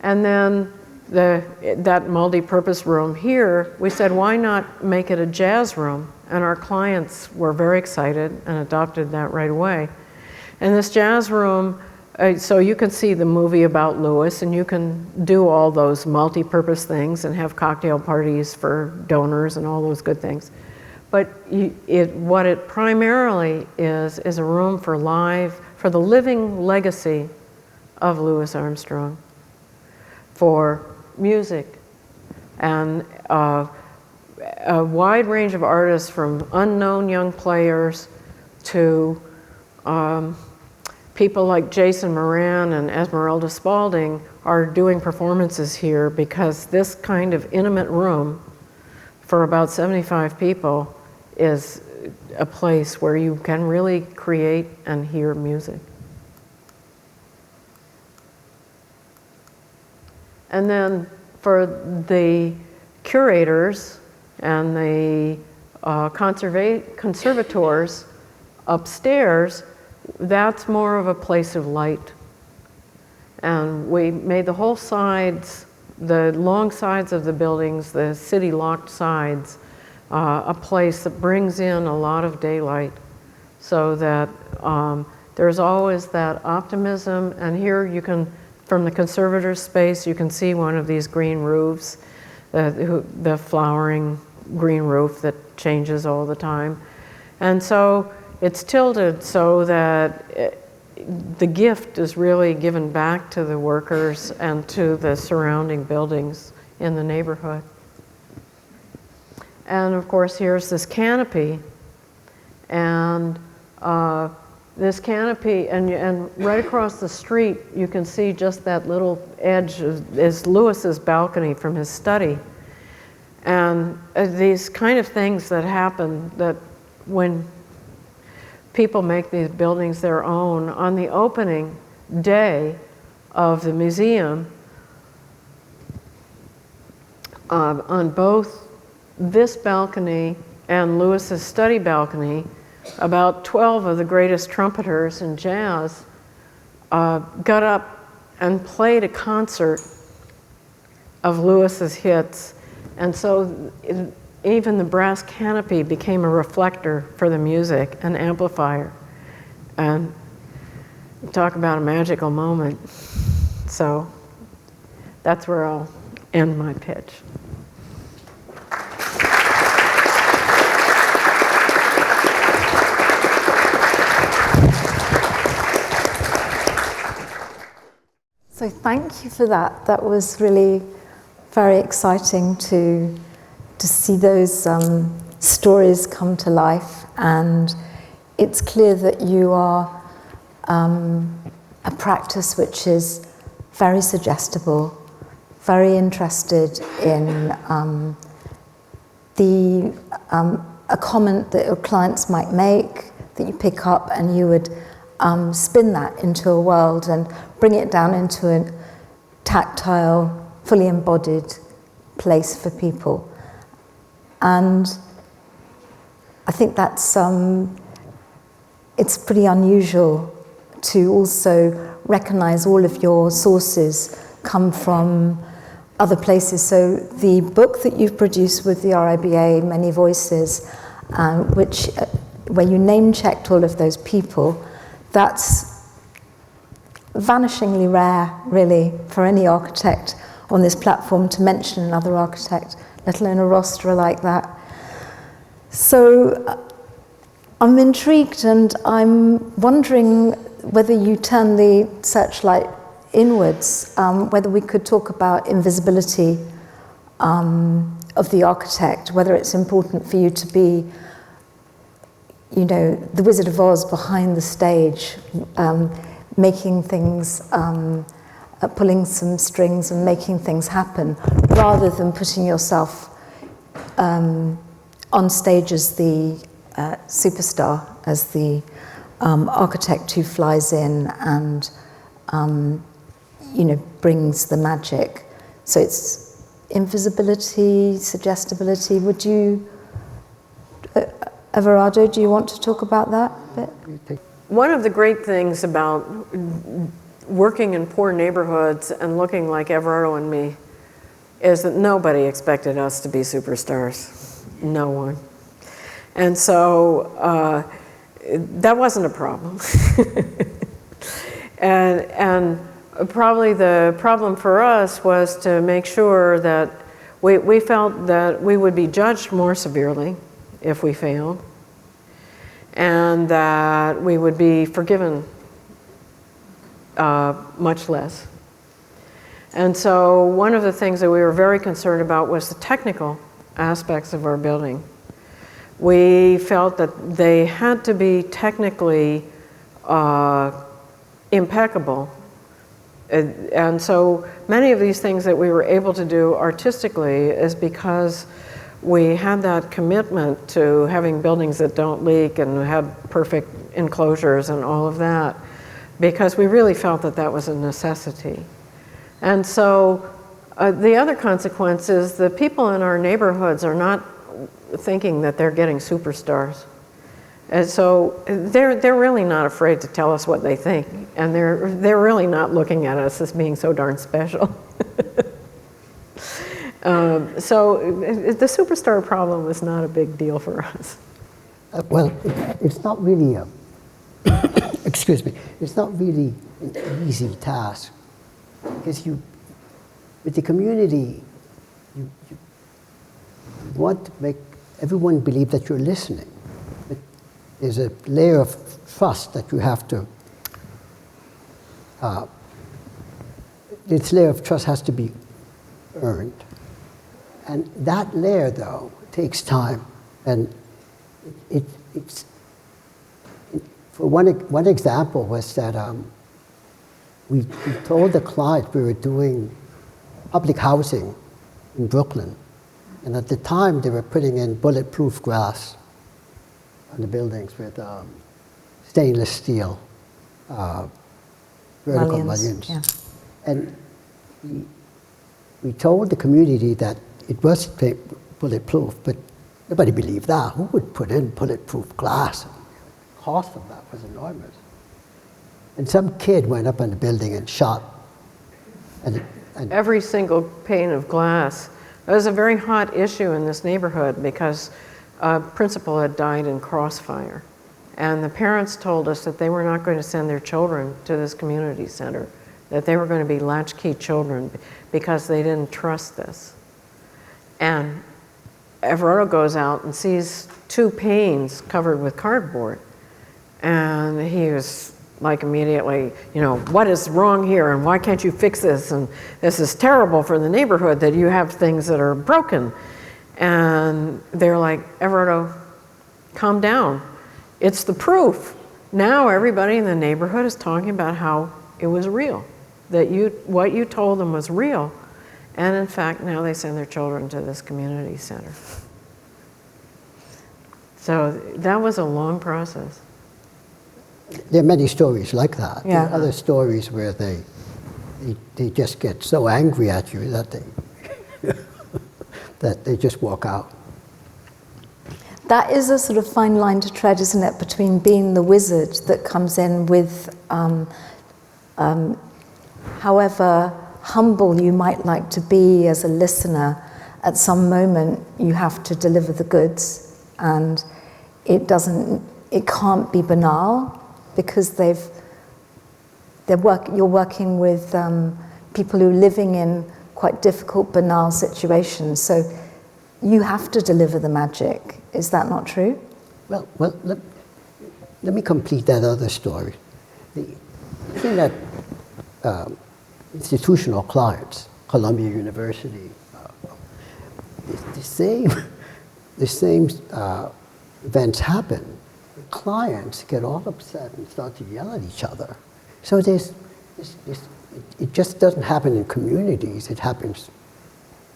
And then that multi-purpose room here, we said, why not make it a jazz room? And our clients were very excited and adopted that right away. And this jazz room, so you can see the movie about Lewis, and you can do all those multi-purpose things and have cocktail parties for donors and all those good things. But what it primarily is a room for the living legacy of Louis Armstrong, for music, and a wide range of artists, from unknown young players to people like Jason Moran and Esmeralda Spalding are doing performances here, because this kind of intimate room for about 75 people is a place where you can really create and hear music. And then for the curators and the conservators upstairs, that's more of a place of light. And we made the whole sides, the long sides of the buildings, the city-locked sides, a place that brings in a lot of daylight, so that there's always that optimism. And here you can, from the conservator's space, you can see one of these green roofs, the flowering green roof that changes all the time. And so it's tilted so that the gift is really given back to the workers and to the surrounding buildings in the neighborhood. And of course, here's this canopy, and this canopy, and right across the street, you can see just that little edge is Lewis's balcony from his study. And these kind of things that happen, that when people make these buildings their own, on the opening day of the museum, on both this balcony and Lewis's study balcony, about 12 of the greatest trumpeters in jazz got up and played a concert of Lewis's hits. And so even the brass canopy became a reflector for the music, an amplifier. And talk about a magical moment. So that's where I'll end my pitch. So thank you for that. That was really very exciting to see those stories come to life. And it's clear that you are a practice which is very suggestible, very interested in a comment that your clients might make, that you pick up, and you would spin that into a world and bring it down into a tactile, fully embodied place for people. And I think that's it's pretty unusual to also recognize all of your sources come from other places. So the book that you've produced with the RIBA, Many Voices, where you name-checked all of those people, that's vanishingly rare, really, for any architect on this platform to mention another architect, let alone a roster like that. So I'm intrigued, and I'm wondering whether you turn the searchlight inwards, whether we could talk about invisibility of the architect, whether it's important for you to be, you know, the Wizard of Oz behind the stage, making things, pulling some strings and making things happen, rather than putting yourself on stage as the superstar, as the architect who flies in and brings the magic. So it's invisibility, suggestibility. Would you, Everardo, do you want to talk about that a bit? One of the great things about working in poor neighborhoods and looking like Everardo and me is that nobody expected us to be superstars. No one. And so that wasn't a problem. and probably the problem for us was to make sure that we felt that we would be judged more severely if we failed, and that we would be forgiven much less. And so one of the things that we were very concerned about was the technical aspects of our building. We felt that they had to be technically impeccable. And so many of these things that we were able to do artistically is because we had that commitment to having buildings that don't leak and had perfect enclosures and all of that, because we really felt that that was a necessity. And so the other consequence is the people in our neighborhoods are not thinking that they're getting superstars. And so they're really not afraid to tell us what they think, and they're really not looking at us as being so darn special. So the superstar problem was not a big deal for us. Well, it's not really a, excuse me, it's not really an easy task, because with the community, you want to make everyone believe that you're listening. But there's a layer of trust that you have to, this layer of trust has to be earned. And that layer, though, takes time. And it's for one example was that we told the client we were doing public housing in Brooklyn. And at the time, they were putting in bulletproof glass on the buildings with stainless steel vertical mullions. Yeah. And we told the community that it was bulletproof, but nobody believed that. Who would put in bulletproof glass? The cost of that was enormous. And some kid went up on the building and shot. And Every single pane of glass. It was a very hot issue in this neighborhood because a principal had died in crossfire. And the parents told us that they were not going to send their children to this community center, that they were going to be latchkey children because they didn't trust this. And Everardo goes out and sees 2 panes covered with cardboard. And he was like immediately, what is wrong here and why can't you fix this? And this is terrible for the neighborhood that you have things that are broken. And they're like, Everardo, calm down. It's the proof. Now everybody in the neighborhood is talking about how it was real, that what you told them was real. And in fact, now they send their children to this community center. So that was a long process. there are many stories like that. Yeah. There are other stories where they just get so angry at you that they just walk out. That is a sort of fine line to tread, isn't it, between being the wizard that comes in with however humble you might like to be as a listener. At some moment you have to deliver the goods, and it can't be banal, because you're working with people who are living in quite difficult, banal situations. So you have to deliver the magic. Is that not true? Well, let me complete that other story. Looking at institutional clients, Columbia University, the same events happen. Clients get all upset and start to yell at each other. So it just doesn't happen in communities, it happens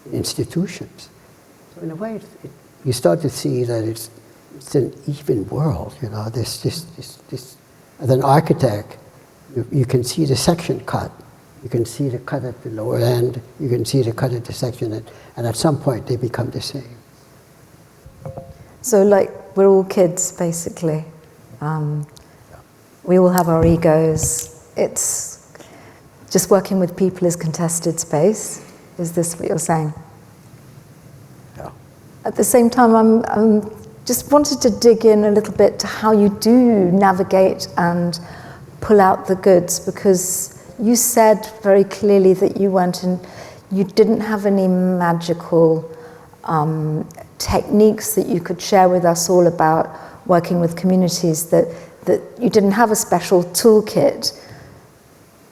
in institutions. So in a way, you start to see that it's an even world. This as an architect, You can see the section cut. You can see the cut at the lower end. You can see the cut at the section end. And at some point, they become the same. So like, we're all kids, basically. We all have our egos. It's just working with people is contested space. Is this what you're saying? Yeah. At the same time, I'm just wanted to dig in a little bit to how you do navigate and pull out the goods, because you said very clearly that you didn't have any magical techniques that you could share with us all about working with communities, that you didn't have a special toolkit.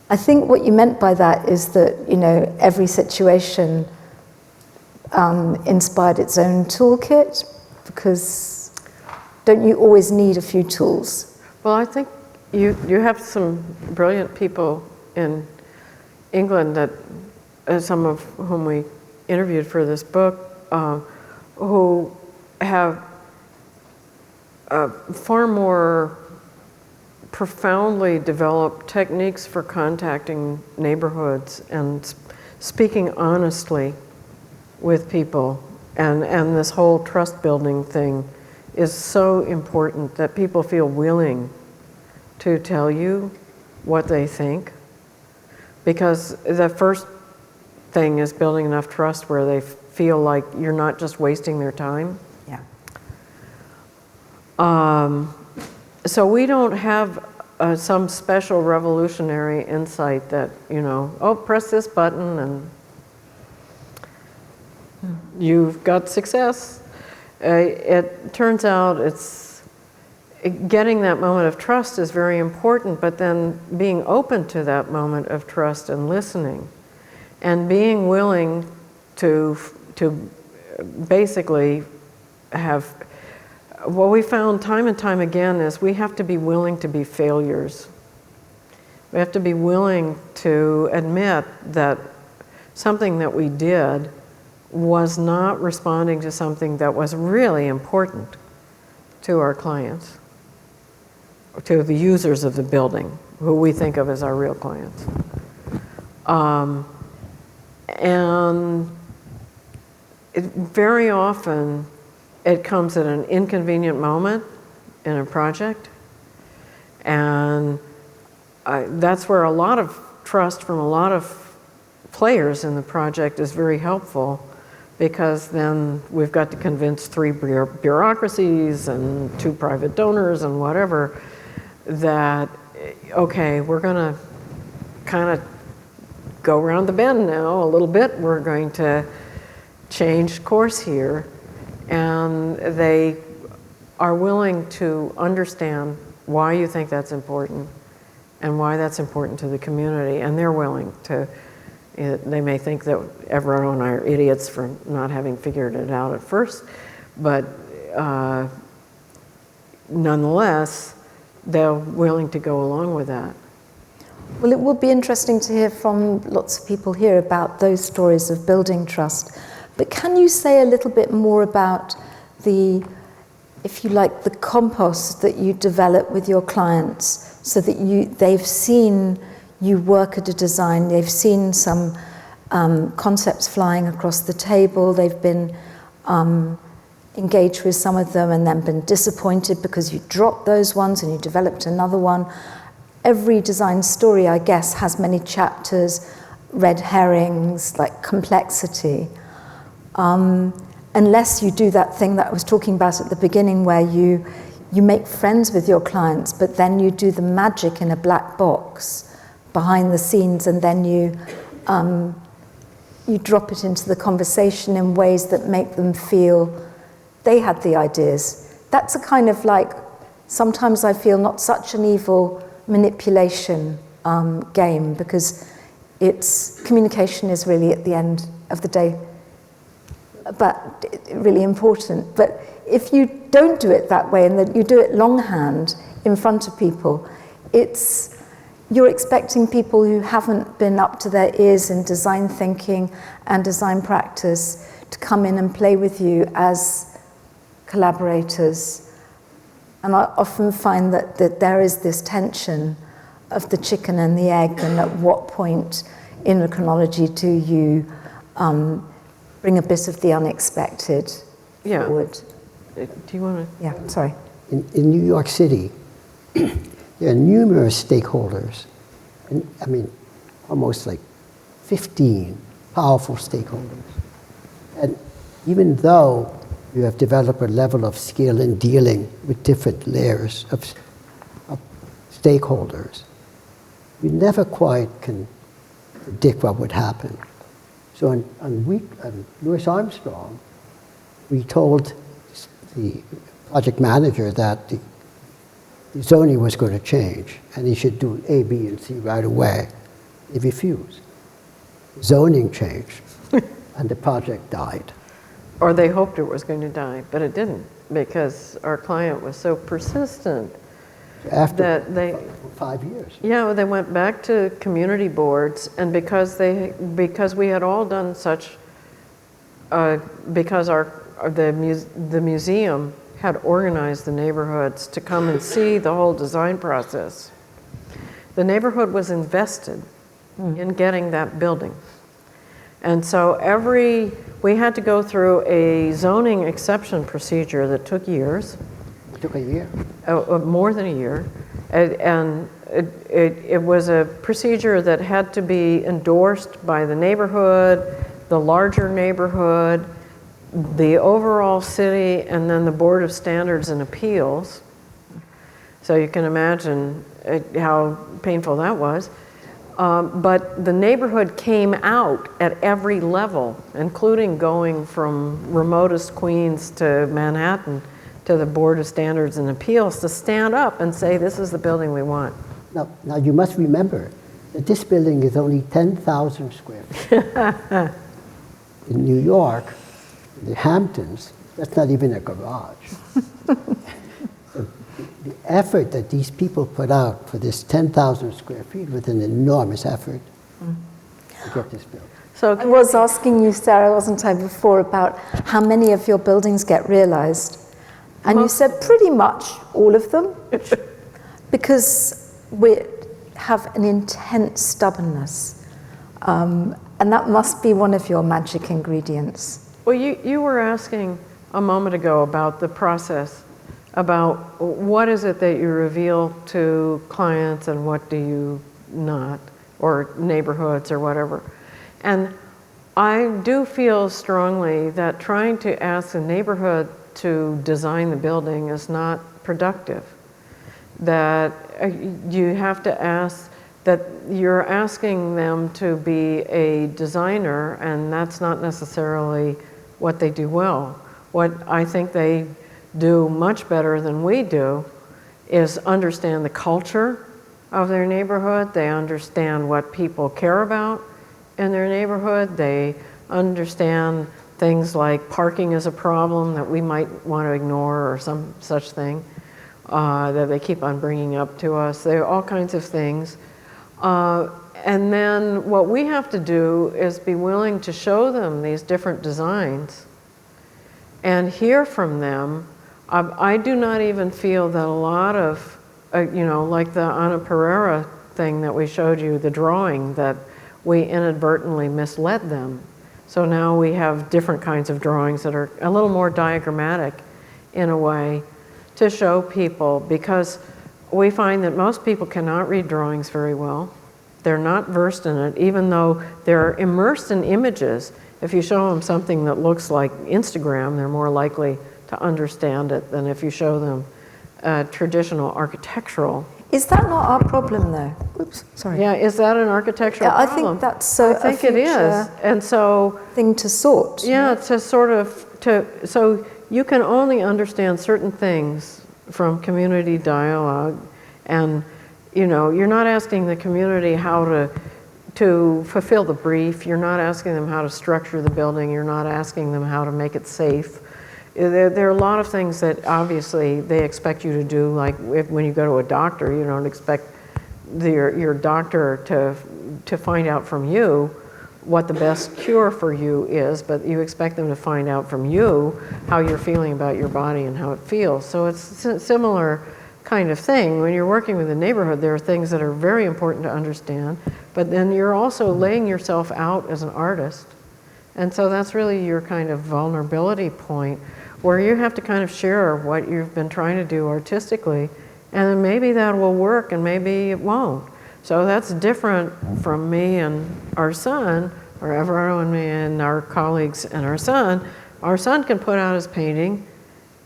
I think what you meant by that is that, every situation inspired its own toolkit, because don't you always need a few tools? Well, I think you have some brilliant people in England that, some of whom we interviewed for this book, who have far more profoundly developed techniques for contacting neighborhoods and speaking honestly with people. And this whole trust building thing is so important, that people feel willing to tell you what they think. Because the first thing is building enough trust where they feel like you're not just wasting their time. Yeah. So we don't have some special revolutionary insight that, press this button and you've got success. It turns out getting that moment of trust is very important, but then being open to that moment of trust and listening, and being willing to basically have, what we found time and time again is we have to be willing to be failures. We have to be willing to admit that something that we did was not responding to something that was really important to our clients, to the users of the building, who we think of as our real clients. And very often it comes at an inconvenient moment in a project, and that's where a lot of trust from a lot of players in the project is very helpful, because then we've got to convince 3 bureaucracies and 2 private donors and whatever that, okay, we're going to kind of go around the bend now a little bit. We're going to change course here. And they are willing to understand why you think that's important and why that's important to the community. And they're willing to, they may think that Everardo and I are idiots for not having figured it out at first, but nonetheless, they're willing to go along with that. Well, it will be interesting to hear from lots of people here about those stories of building trust. But can you say a little bit more about the, if you like, the compost that you develop with your clients, so that they've seen you work at a design, they've seen some concepts flying across the table, they've been engaged with some of them and then been disappointed because you dropped those ones and you developed another one. Every design story, I guess, has many chapters, red herrings, like complexity. Unless you do that thing that I was talking about at the beginning, where you make friends with your clients, but then you do the magic in a black box behind the scenes, and then you drop it into the conversation in ways that make them feel they had the ideas. That's a kind of like, sometimes I feel, not such an evil manipulation game, because communication is really, at the end of the day, but really important. But if you don't do it that way, and that you do it longhand in front of people, you're expecting people who haven't been up to their ears in design thinking and design practice to come in and play with you as collaborators. And I often find that there is this tension of the chicken and the egg, and at what point in the chronology do you bring a bit of the unexpected forward? Do you want to? Yeah, sorry. In New York City, there are numerous stakeholders, and I mean, almost like 15 powerful stakeholders. And even though you have developed a level of skill in dealing with different layers of stakeholders, you never quite can predict what would happen. So on Louis Armstrong, we told the project manager that the zoning was going to change and he should do A, B, and C right away. He refused. Zoning changed and the project died. Or they hoped it was going to die, but it didn't, because our client was so persistent. After that they, 5 years. Yeah, they went back to community boards, and because we had all done such, because the museum had organized the neighborhoods to come and see the whole design process. The neighborhood was invested in getting that building. And so we had to go through a zoning exception procedure that took years. It took a year. More than a year. And it was a procedure that had to be endorsed by the neighborhood, the larger neighborhood, the overall city, and then the Board of Standards and Appeals. So you can imagine how painful that was. But the neighborhood came out at every level, including going from remotest Queens to Manhattan to the Board of Standards and Appeals to stand up and say, this is the building we want. Now you must remember that this building is only 10,000 square feet. In New York, the Hamptons, that's not even a garage. The effort that these people put out for this 10,000 square feet was an enormous effort to get this built. So I was asking you, Sarah, wasn't I, before, about how many of your buildings get realized? And you said pretty much all of them, because we have an intense stubbornness. And that must be one of your magic ingredients. Well, you were asking a moment ago about the process, about what is it that you reveal to clients and what do you not, or neighborhoods or whatever. And I do feel strongly that trying to ask a neighborhood to design the building is not productive. That you have to ask, that you're asking them to be a designer, and that's not necessarily what they do well. What I think they do much better than we do is understand the culture of their neighborhood. They understand what people care about in their neighborhood. They understand things like parking is a problem that we might want to ignore, or some such thing that they keep on bringing up to us. There are all kinds of things. And then what we have to do is be willing to show them these different designs and hear from them. I do not even feel that a lot of, like the Ana Pereira thing that we showed you, the drawing, that we inadvertently misled them. So now we have different kinds of drawings that are a little more diagrammatic in a way to show people, because we find that most people cannot read drawings very well. They're not versed in it, even though they're immersed in images. If you show them something that looks like Instagram, they're more likely to understand it than if you show them traditional architectural. Is that not our problem, though? Oops, sorry. Yeah, is that an architectural problem? I think that's so. I think it is, and so thing to sort. Yeah, to sort of so you can only understand certain things from community dialogue, and you're not asking the community how to fulfill the brief. You're not asking them how to structure the building. You're not asking them how to make it safe. There are a lot of things that obviously they expect you to do, like when you go to a doctor, you don't expect your doctor to find out from you what the best cure for you is, but you expect them to find out from you how you're feeling about your body and how it feels. So it's similar kind of thing. When you're working with a neighborhood, there are things that are very important to understand, but then you're also laying yourself out as an artist. And so that's really your kind of vulnerability point, where you have to kind of share what you've been trying to do artistically, and then maybe that will work and maybe it won't. So that's different from me and our son, or Everardo and me and our colleagues and our son. Our son can put out his painting,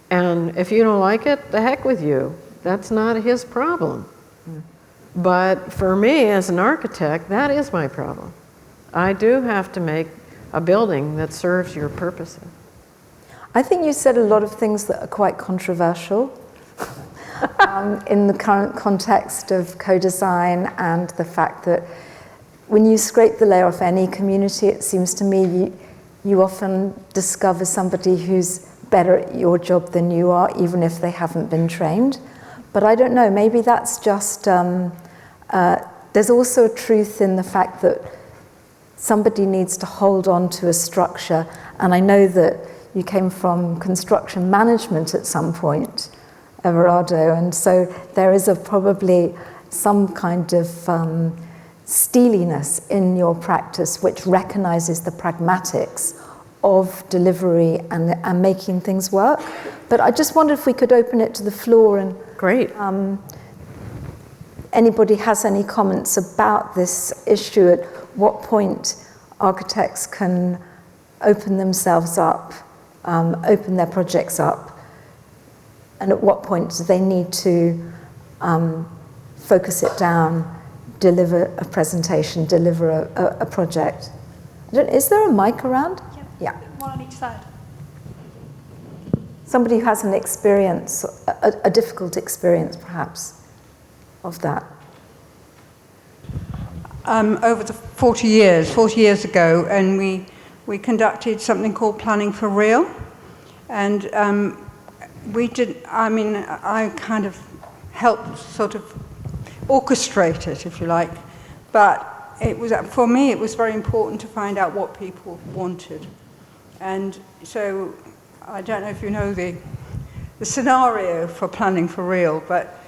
and if you don't like it, the heck with you. That's not his problem. But for me as an architect, that is my problem. I do have to make a building that serves your purposes. I think you said a lot of things that are quite controversial in the current context of co-design, and the fact that when you scrape the layer off any community, it seems to me you often discover somebody who's better at your job than you are, even if they haven't been trained. But I don't know, maybe that's just, there's also a truth in the fact that somebody needs to hold on to a structure, and I know that you came from construction management at some point, Everardo, and so there is probably some kind of steeliness in your practice which recognizes the pragmatics of delivery and making things work. But I just wondered if we could open it to the floor, and Great. Anybody has any comments about this issue, at what point architects can open themselves up, open their projects up, and at what point do they need to focus it down, deliver a presentation, deliver a project. Is there a mic around? Yeah. One on each side. Somebody who has an experience, a difficult experience perhaps, of that. Over the 40 years ago, and we conducted something called Planning for Real. And I kind of helped sort of orchestrate it, if you like. But it was, for me, it was very important to find out what people wanted. And so, I don't know if you know the scenario for Planning for Real, but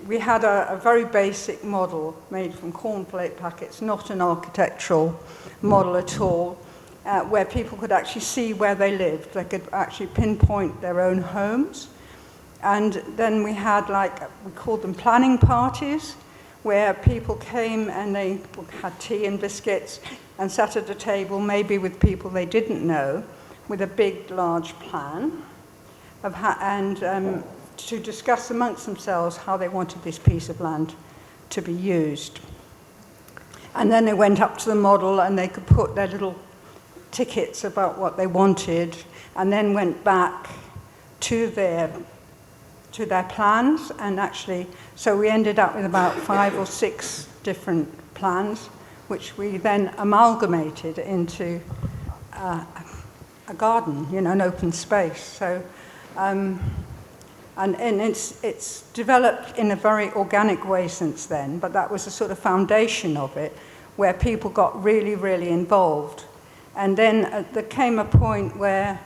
we had a very basic model made from cornflake packets, not an architectural model at all, where people could actually see where they lived. They could actually pinpoint their own homes. And then we had, we called them planning parties, where people came and they had tea and biscuits and sat at a table, maybe with people they didn't know, with a big, large plan, to discuss amongst themselves how they wanted this piece of land to be used. And then they went up to the model and they could put their little tickets about what they wanted, and then went back to their plans. And actually, so we ended up with about 5 or 6 different plans, which we then amalgamated into a garden, an open space. So, and it's developed in a very organic way since then, but that was the sort of foundation of it, where people got really, really involved. And then there came a point where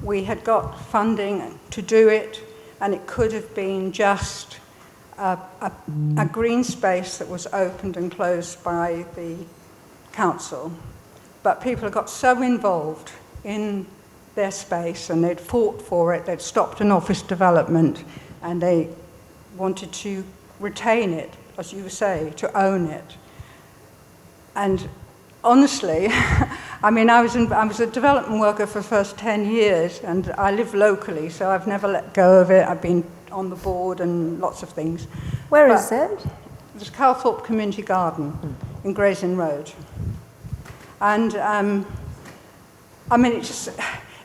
we had got funding to do it, and it could have been just a green space that was opened and closed by the council. But people had got so involved in their space, and they'd fought for it, they'd stopped an office development, and they wanted to retain it, as you say, to own it. And honestly, I was a development worker for the first 10 years, and I live locally, so I've never let go of it. I've been on the board and lots of things. Where is it? It's Calthorpe Community Garden in Gray's Inn Road. And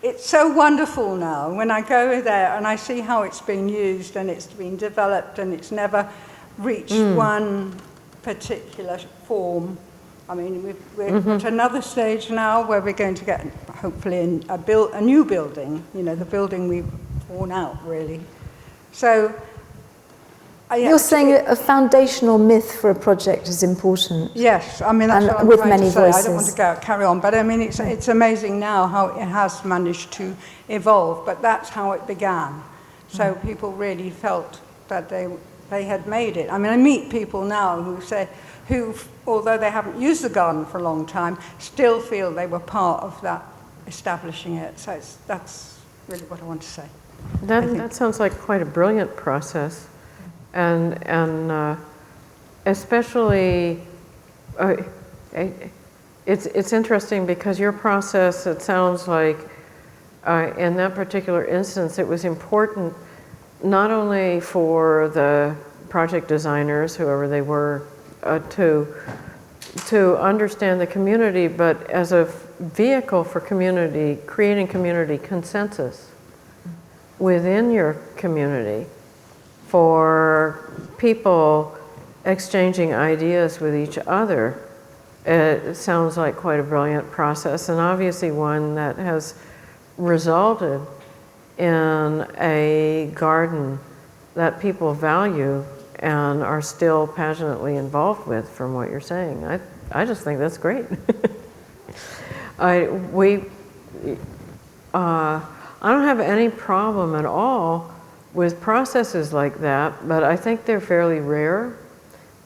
it's so wonderful now when I go there and I see how it's been used and it's been developed and it's never reached one particular form. We're at another stage now where we're going to get, hopefully, a new building, the building we've worn out, really. So, you're saying a foundational myth for a project is important. Yes, that's what I'm with trying many to say. voices. I don't want to carry on, but it's amazing now how it has managed to evolve, but that's how it began. So people really felt that they had made it. I mean, I meet people now who say, although they haven't used the garden for a long time, still feel they were part of that establishing it. So that's really what I want to say. That sounds like quite a brilliant process, and especially it's interesting because your process, it sounds like in that particular instance it was important not only for the project designers, whoever they were, to understand the community, but as a vehicle for community, creating community consensus within your community for people exchanging ideas with each other. It sounds like quite a brilliant process, and obviously one that has resulted in a garden that people value and are still passionately involved with, from what you're saying. I just think that's great. I don't have any problem at all with processes like that, but I think they're fairly rare,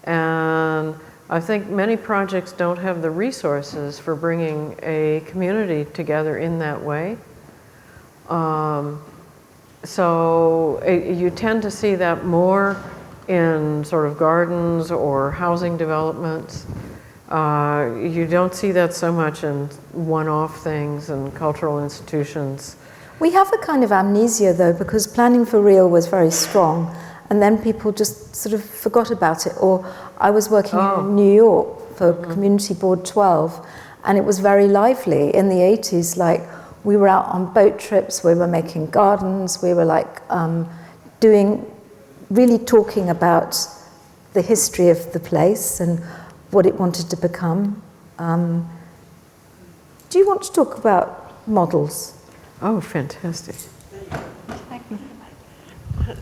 and I think many projects don't have the resources for bringing a community together in that way. So you tend to see that more in sort of gardens or housing developments. You don't see that so much in one-off things and cultural institutions. We have a kind of amnesia though, because Planning for Real was very strong, and then people just sort of forgot about it. Or I was working in New York for Community Board 12, and it was very lively in the 80s. Like, we were out on boat trips, we were making gardens, we were like really talking about the history of the place and what it wanted to become. Do you want to talk about models? Oh, fantastic.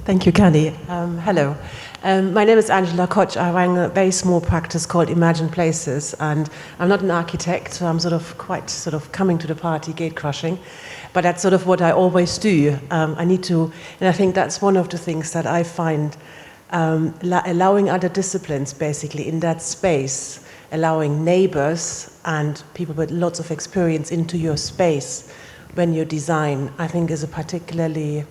Thank you, Candy. Hello. My name is Angela Koch. I run a very small practice called Imagine Places, and I'm not an architect, so I'm quite coming to the party, gate crushing, but that's sort of what I always do. I need to, and I think that's one of the things that I find allowing other disciplines basically in that space, allowing neighbors and people with lots of experience into your space when you design, I think is a particularly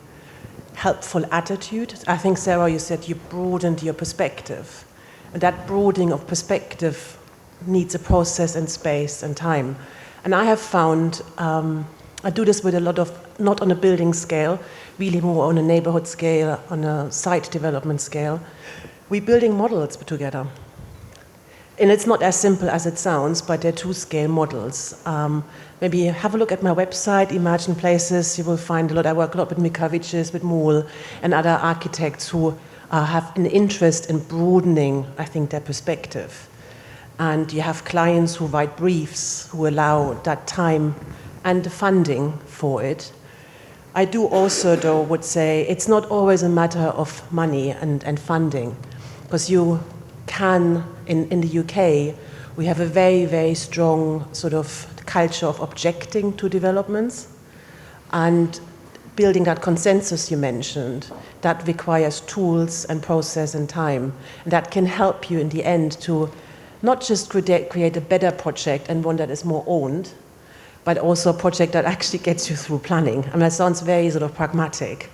helpful attitude. I think, Sarah, you said you broadened your perspective. And that broadening of perspective needs a process and space and time. And I have found, I do this with a lot of, not on a building scale, really more on a neighborhood scale, on a site development scale. We're building models together. And it's not as simple as it sounds, but they're two-scale models. Maybe have a look at my website, Imagine Places. You will find a lot. I work a lot with Mikaviches, with Mohl, and other architects who have an interest in broadening, I think, their perspective. And you have clients who write briefs, who allow that time and the funding for it. I do also, though, would say it's not always a matter of money and funding, because you can, in the UK, we have a very, very strong sort of culture of objecting to developments, and building that consensus you mentioned, that requires tools and process and time, and that can help you in the end to not just create a better project and one that is more owned, but also a project that actually gets you through planning. I mean, that sounds very sort of pragmatic,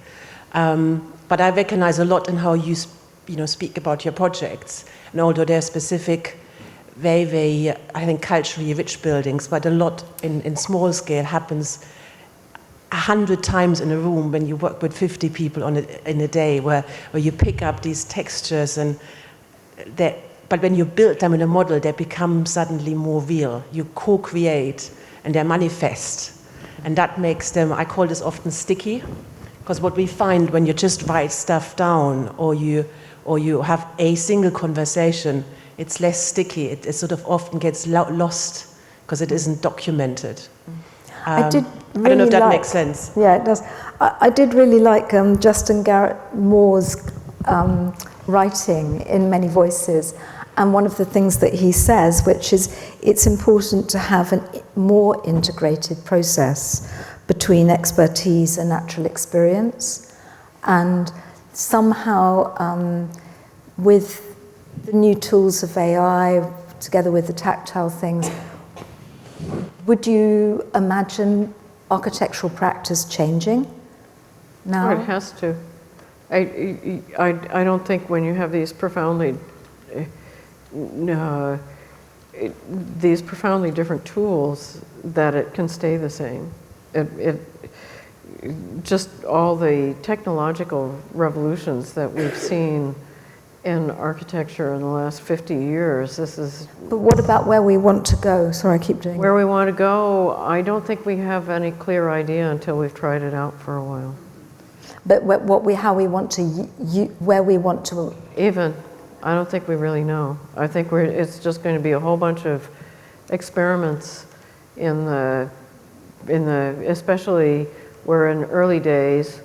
but I recognize a lot in how you speak about your projects. And although they're specific, very, very, I think, culturally rich buildings, but a lot in small scale happens 100 times in a room when you work with 50 people in a day, where you pick up these textures, but when you build them in a model, they become suddenly more real. You co-create, and they manifest. And that makes them, I call this often sticky, because what we find when you just write stuff down, or you have a single conversation, it's less sticky. It sort of often gets lost because it isn't documented. I don't know if that makes sense. Yeah, it does. I did really like Justin Garrett Moore's writing in Many Voices, and one of the things that he says, which is it's important to have a more integrated process between expertise and natural experience, and somehow with the new tools of AI, together with the tactile things, would you imagine architectural practice changing now? Oh, it has to. I don't think when you have these profoundly different tools that it can stay the same. Just all the technological revolutions that we've seen in architecture in the last 50 years, this is... But what about where we want to go? Sorry, I keep doing Where we want to go, I don't think we have any clear idea until we've tried it out for a while. But how we want to, where we want to... Even, I don't think we really know. I think it's just going to be a whole bunch of experiments especially we're in early days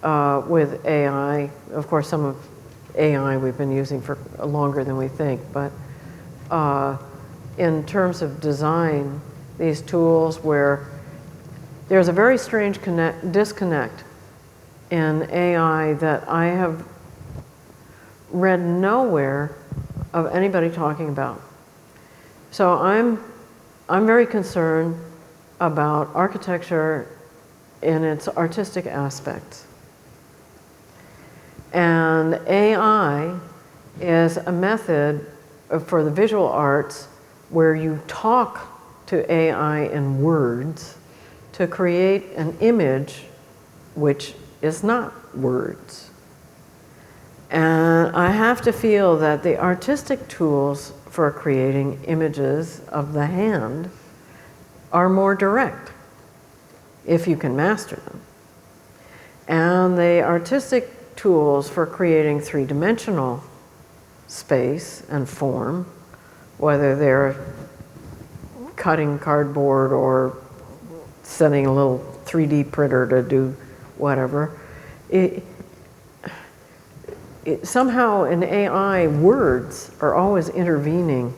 with AI. Of course, some of AI we've been using for longer than we think, but in terms of design, these tools where there's a very strange disconnect in AI that I have read nowhere of anybody talking about. So I'm very concerned about architecture in its artistic aspects. And AI is a method for the visual arts where you talk to AI in words to create an image which is not words. And I have to feel that the artistic tools for creating images of the hand are more direct, if you can master them. And the artistic tools for creating three-dimensional space and form, whether they're cutting cardboard or setting a little 3D printer to do whatever, somehow in AI, words are always intervening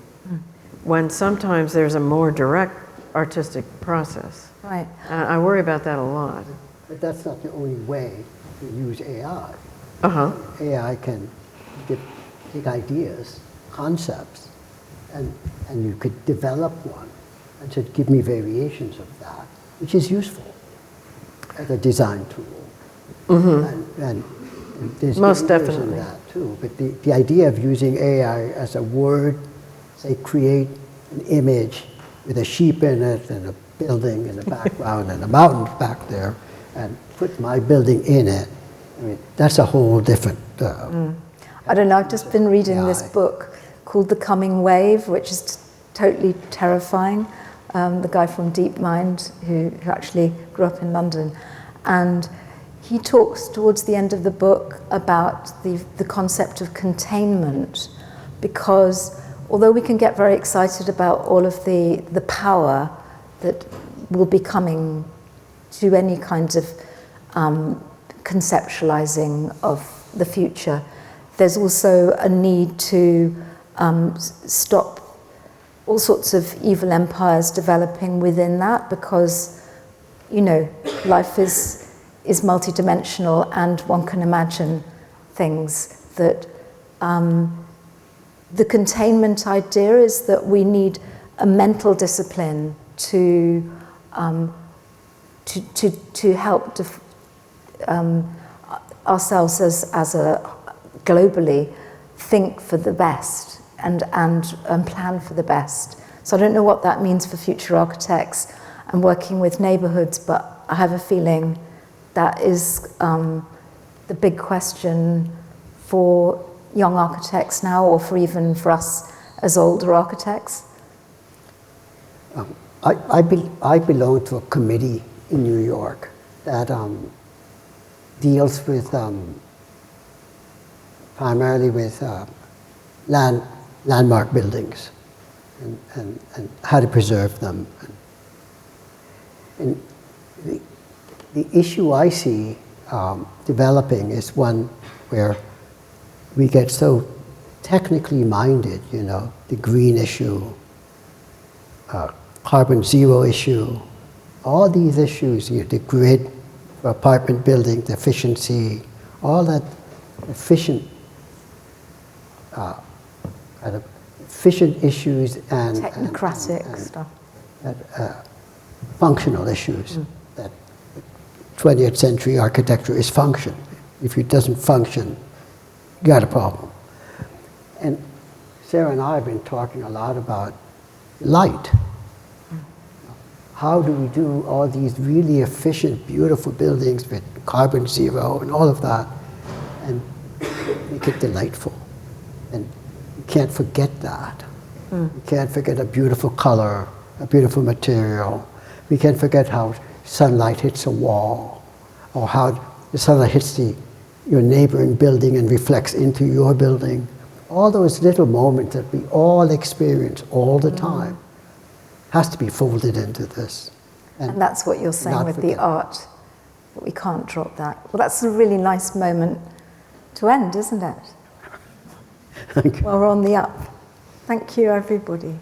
when sometimes there's a more direct artistic process. Right. I worry about that a lot. But that's not the only way to use AI. Uh-huh. AI can take ideas, concepts, and you could develop one and to give me variations of that, which is useful as a design tool. Mm-hmm. And there's most dangers definitely in that too. But the idea of using AI as a word, say create an image with a sheep in it and a building in the background and a mountain back there, and put my building in it, I mean, that's a whole different... I don't know, I've just been reading this book called The Coming Wave, which is totally terrifying. The guy from DeepMind, who actually grew up in London. And he talks towards the end of the book about the concept of containment, because although we can get very excited about all of the power that will be coming to any kinds of conceptualizing of the future, there's also a need to stop all sorts of evil empires developing within that, because, you know, life is multidimensional, and one can imagine things that the containment idea is that we need a mental discipline to help ourselves as a globally think for the best and plan for the best. So I don't know what that means for future architects and working with neighborhoods, but I have a feeling that is the big question for young architects now, or for us as older architects. I belong to a committee in New York that deals with primarily with landmark buildings and how to preserve them. And the issue I see developing is one where we get so technically minded, you know, the green issue, carbon zero issue, all these issues, you know, the grid for apartment building, the efficiency, all that efficient kind of efficient issues and Technocratic stuff. Functional issues. That 20th century architecture is function. If it doesn't function, you got a problem. And Sara and I have been talking a lot about light. How do we do all these really efficient, beautiful buildings with carbon zero and all of that, and make it delightful? And you can't forget that. You can't forget a beautiful color, a beautiful material. We can't forget how sunlight hits a wall, or how the sunlight hits your neighboring building and reflects into your building. All those little moments that we all experience all the time has to be folded into this. And that's what you're saying with the art, that we can't drop that. Well, that's a really nice moment to end, isn't it? Thank you. Well, we're on the up. Thank you, everybody.